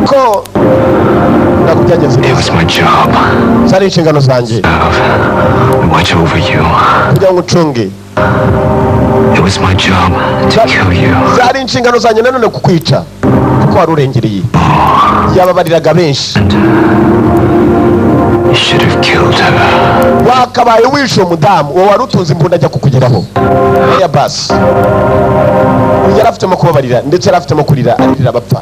S3: ko nakugerageje.
S5: It was my job.
S3: Zari inshingano zanjye
S5: Watch over you.
S3: kugira ngo ucunge.
S5: It was my job to kill you.
S3: Zari inshingano zanjye nanone kukwica kuko wari urengereye. Yababariraga benshi.
S5: You should have killed her.
S3: Wakabaye wishe umudamu uwo wari utunze imbunda ajya kukugeraho. Ya basi yari afitemo kubabarira ndetse yari afitemo kurira aririra abapfa.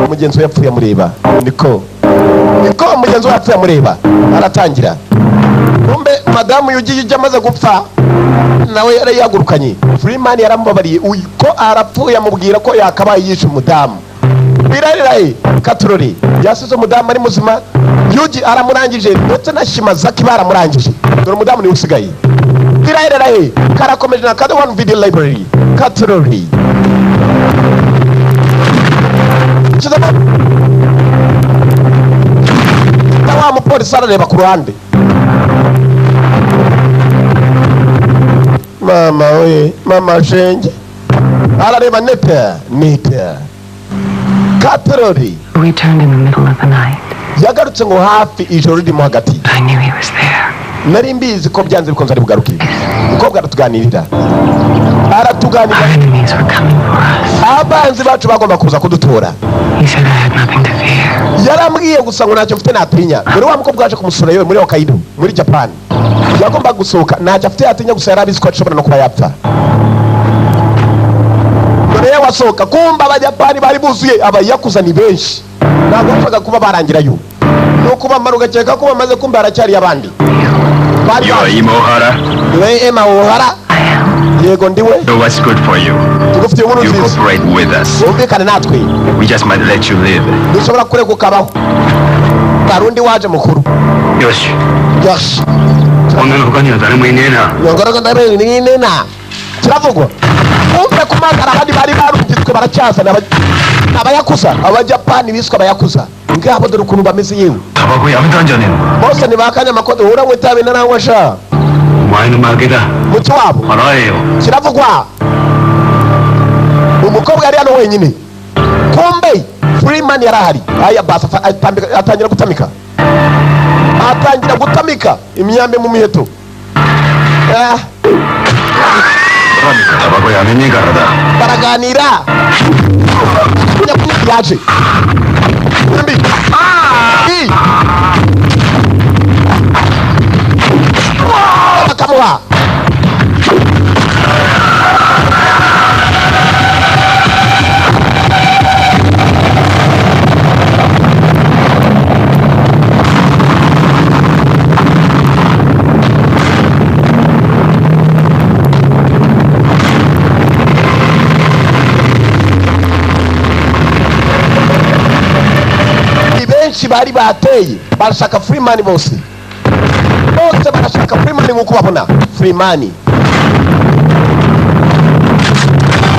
S3: Mugenzi we yapfuye amureba niko mugenzi we yapfuye amureba aratangira kumbe madamu yugiye ijya amaze gupfa nawe yari yagurukanye. Freeman yaramubabariye ko arapfuye amubwira ko yakabaye yishe umudamu birariraye katurori yasize umudamu ari muzima. Yugi aramurangije ndetse na Shimazaki baramurangije dore umudamu ni usigaye birariraye karakomeje na Kada One Video Library katurori wa mupolisi arareba ku ruhande. Mama shenge arareba neta katurori.
S4: We returned in the middle of the night.
S3: Yagarutse ngo hafi ijoro ririmo hagati.
S4: I knew he was there.
S3: Nari mbizi ko byanze bikunze ari bugaruke. Umukobwa aratuganirira. Aratuganira.
S4: Our enemies were coming for us.
S3: Abanzi bacu bagomba kuza kudutora.
S4: He said I had nothing to fear.
S3: Yarambwiye gusa ngo ntacyo mfite natinya. Dore wa mukobwa waje kumusura yewe muri Hokkaido muri Japan. Yagomba gusohoka ntacyo afite atinya gusa yarabizi ko ashobora no kuba yapfa. Dore wasohoka kumba abajapani bari buzuye abayakuza ni benshi. Ntabwo bashaka kuba barangirayo. Nuko bamara ugakeka ko bamaze kumba haracyari abandi.
S5: You're Imohara.
S3: We Emma Ohara. Yego ndiwe.
S5: So what's good for you? You cooperate with us.
S3: Wumvikane natwe.
S5: We just might let you live.
S3: Dushobora kureka ukabaho. Karundi waje mukuru.
S5: Yoshi.
S9: Ona no kanya dare mu inena.
S3: Yongora ndare ni inena. Kiravugwa. Umve kumagara abandi bari barungitswe baracyaza abayakuza abajapani biswa abayakuza ngabo dore ukuntu bameze yewe.
S5: Tabago yamutanjane.
S3: Bose ni bakanya makodo ura mwitabe narangwa sha.
S9: Mwana mageda.
S3: Muti wabo.
S9: Arayo.
S3: Kiravugwa. Umukobwa yari hano wenyine. Kumbe Freeman yarahari. Aya basa atangira gutamika. Atangira gutamika imyambe mu miheto.
S5: Tabago yamenye garada.
S3: Baraganira. Yaje. Mbi. Kamuha. Bari bateye barashaka Freeman bose barashaka Freeman nkuko babona Freeman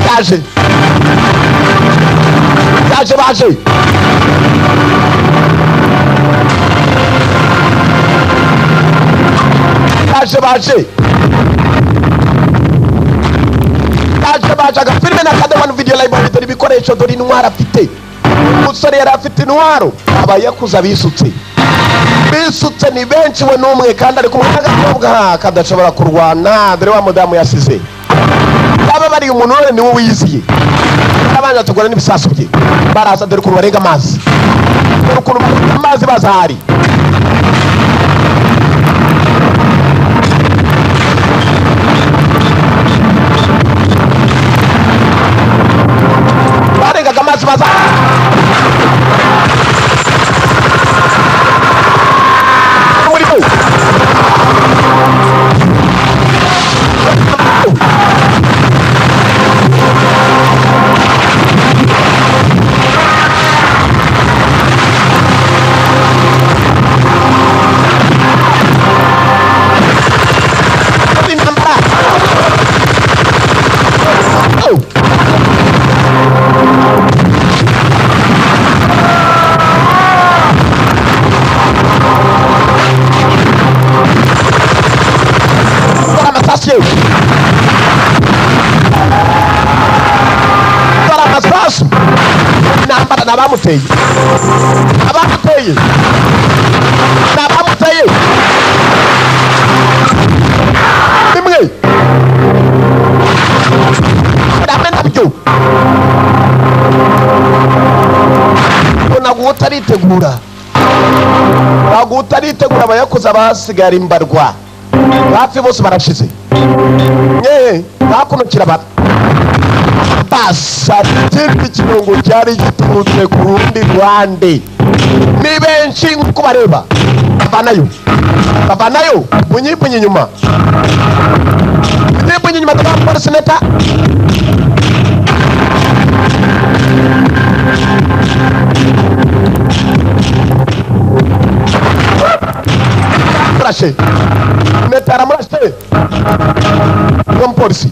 S3: yaje aga Freeman na Kada One Video Library dore ibikoresho dore intwara afite. Umusore yari afite intwaro abayakuza bisutse bisutse ni benshi we n'umwe kandi ari kumwe n'agakobwa kadashobora kurwana dore wa mudamu yasize baba bari umuntu wese niwe wiyiziye abana tugora n'ibisasu bye baraza dore ukuntu barenga amazi dore ukuntu amazi bazahari barengaga amazi bazahari abamuteye bimwe nabyo ntabwo utaritegura abayakoze abasigara imbarwa hafi bose barashize bakunukira basa ikindi kirungo cyari giturutse ku rundi ruhande ni benshi nk'uko bareba bavanayo bunyipunyi inyuma polisi neta murashe neta aramurashe umupolisi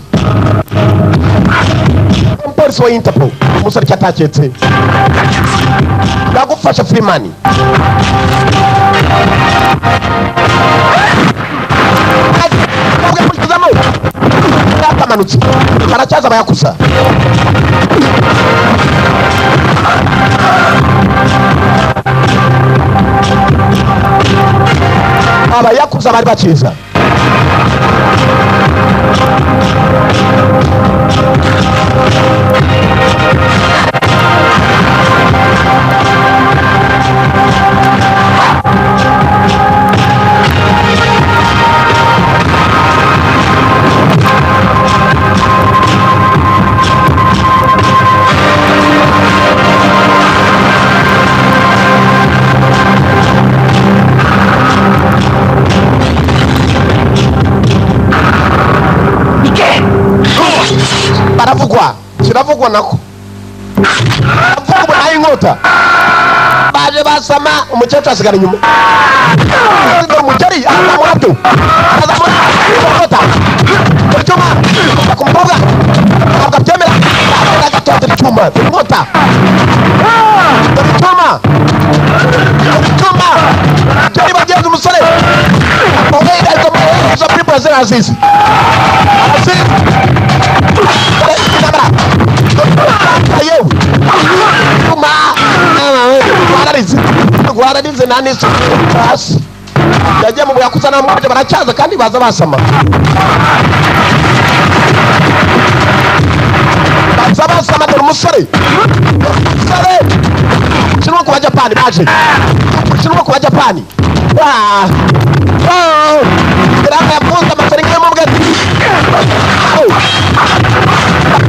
S3: wa Interpol umusore cyataketse ndagufasha Freeman akamanutse aracyaza abayakuza bari bakiza kiravugwa nako avugwa nayo inkota baje basama umukecuru asigara inyuma umukeri azamurabyo inkota icyuma ku mukobwa ntabwo abyemera agatotera icyuma inkota icyuma cyari bagenzi umusore izo people zirazizi wararize nani hasi yagiye mu buyakuza n'amwaje baracyaza kandi baza basama dore umusore kinwa ku bajapani baje kinwa ku bajapani biranga yafunze amasari nk'iyo mu bwete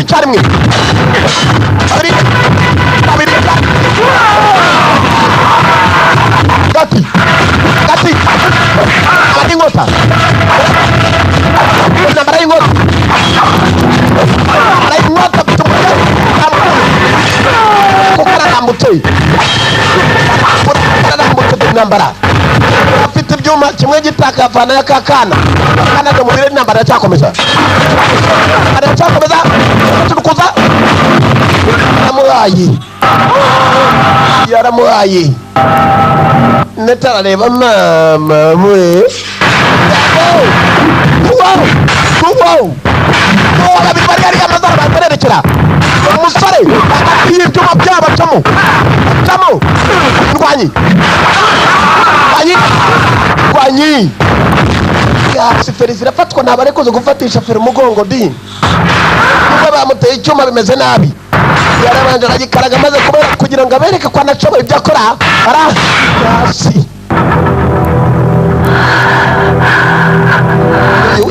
S3: icyarimwe babiri gati abandi inkota intambara y'inkota kuko ararambutse intambara afite ibyuma kimwe gitaka avana y'akakana akana mu birere intambara iracyakomeza turukuza yaramuhaye neta arareba mama we babiri bari hariya amazara batererekera umusore y'ibyuma byabo camo indwanyi ndwanyi feri zirafatwa ntabarekoze gufatisha feri umugongo di nubwo bamuteye icyuma bimeze nabi yarabanje aragikaraga maze kugira ngo abereke ko anashoboye ibyo akora hasi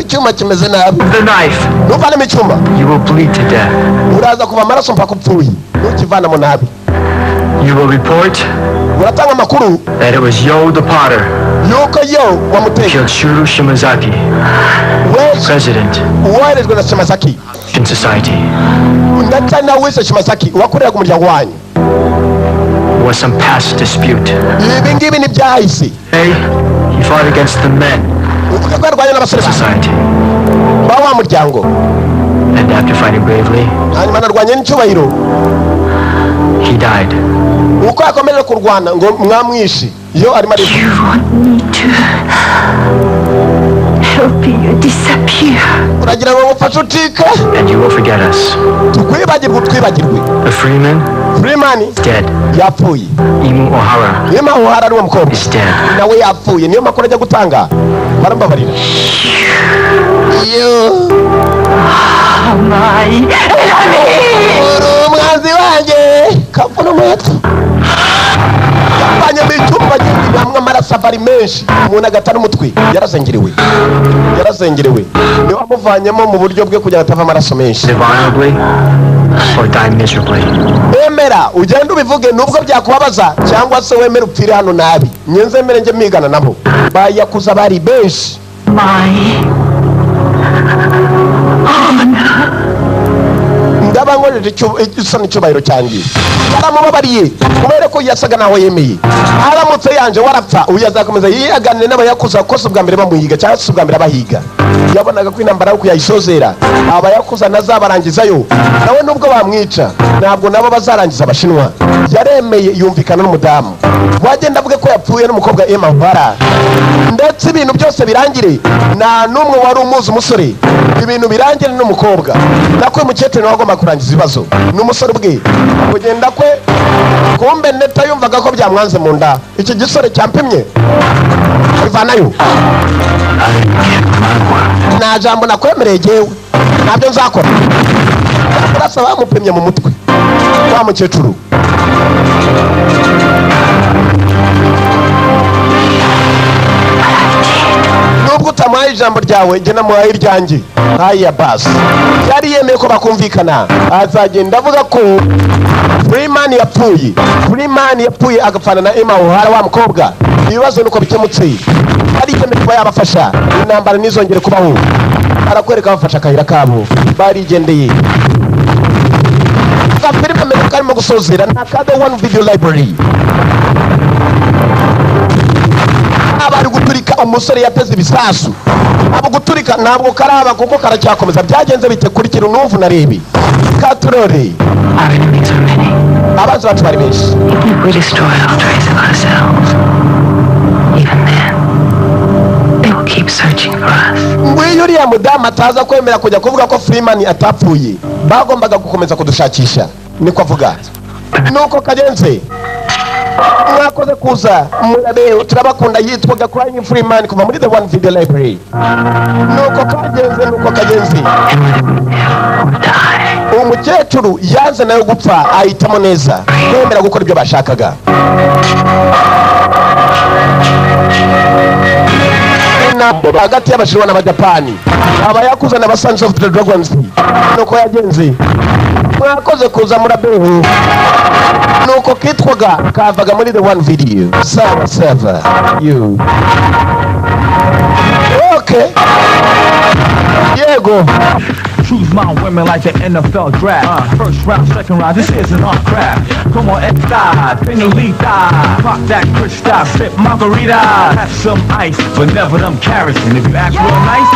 S3: icyuma kimeze nabi nuvanamo icyuma uraza kuva amaraso mpaka upfuye ntukivanamo nabi.
S6: You will report
S3: uratanga amakuru
S6: that it was Yo the Potter
S3: yuko Yo wamuteye
S6: killed Shuru Shimazaki, president
S3: uwoherejwe na Shimazaki
S6: in society.
S3: ndetse na wese Shimazaki wakorera ku muryango wanyu.
S6: Was some past dispute.
S3: Ibi ngibi ni byahise.
S6: He fought against the men
S3: uvuga ko yarwanye n'abasore
S6: society
S3: ba wa muryango,
S6: and after fighting bravely
S3: hanyuma narwanye n'icyubahiro
S6: he died.
S3: uko yakomeje kurwana ngo mwamwishi Yo arimo ari
S12: help you disappear.
S3: uragira ngo mufashe utike
S6: And you will forget us.
S3: twibagirwe.
S6: The Freeman
S3: is
S6: dead.
S3: yapfuye.
S6: Imu Ohara
S3: Ima Ohara ari umukobwa
S6: is dead.
S3: nawe yapfuye. niyo makuru ajya gutanga barambabarira. Yo
S12: My enemy.
S3: umwanzi wanjye kavuna umuheto yapfanye mu icyumba hamwe amaraso avari menshi umuntu agatana umutwe yarazengerewe niwe wamuvanyemo mu buryo bwe kugira ngo atava amaraso menshi.
S6: Live honorably or die miserably.
S3: Emera ugende ubivuge nubwo byakubabaza cyangwa se wemere upfire hano nabi. Nyenzemere nje migana nabo bayakuza bari benshi. ndabangoreje icyo n'icyubahiro cyanjye baramubabariye kubera ko yasaga naho yemeye. aramutse yanje warapfa uyu azakomeza yiyaganire n'abayakuza kose ubwa mbere bamuhiga cyangwa se ubwa mbere abahiga. yabonaga ko intambara yo kuyayisozera abayakuza nazabarangizayo nawe nubwo bamwica ntabwo nabo bazarangiza abashinwa. yaremeye yumvikana n'umudamu wagenda avuge ko yapfuye n'umukobwa Emma Ohara ndetse ibintu byose birangire. nta n'umwe wari umuzi umusore ibintu birangire n'umukobwa nakwe mukecuru nawe agomba kurangiza ibibazo n'umusore ubwe kugenda kwe kumbe neta yumvaga ko byamwanze mu nda. iki gisore cyampimye bivanayo nta jambo nakwemereye jyewe ntabyo nzakora. urasa bamupimye mu mutwe wa mukecuru. nubwo utamuhaye ijambo ryawe jye namuhaye iryanjye nk'aya basi. yari yemeye ko bakumvikana azagenda avuga ko Freeman yapfuye agapfana na Emma Ohara wa mukobwa. ibibazo nuko bikemutse ari icyemeye kuba yabafasha intambara ntizongere kubaho. arakwereka abafasha akayira kabo barigendeye. filime ameze karimo gusozera nta kade one video library abari guturika umusore yateze ibisasu abo guturika ntabwo karaba kuko karacyakomeza. byagenze bite kurikira n'uvu narebe katurore abanzi bacu bari benshi.
S4: If we destroy all trace of ourselves, even then, they will keep searching for us.
S3: Ngwiyo uriya mudamu ataza kwemera kujya kuvuga ko Freeman atapfuye bagombaga gukomeza kudushakisha niko avuga. nuko kagenze mwakoze kuza murabe turabakunda yitwaga Crying Freeman kuva muri the one video library. nuko kagenze umukecuru yanze nayo gupfa ahitamo neza kwemera gukora ibyo bashakaga. hagati y'abashinwa n'abajapani abayakuza na Sons of the Dragons. nuko yagenze mwakoze kuza murabeho. nuko kitwaga kavaga muri the one video Sava you okay yego.
S14: Choose my women like the NFL draft. First round, second round, this isn't our craft. Come on, F-Dive, Pinolita. Pop that Cristal, sip margarita. Have some ice, but never them carrots. And if you act real nice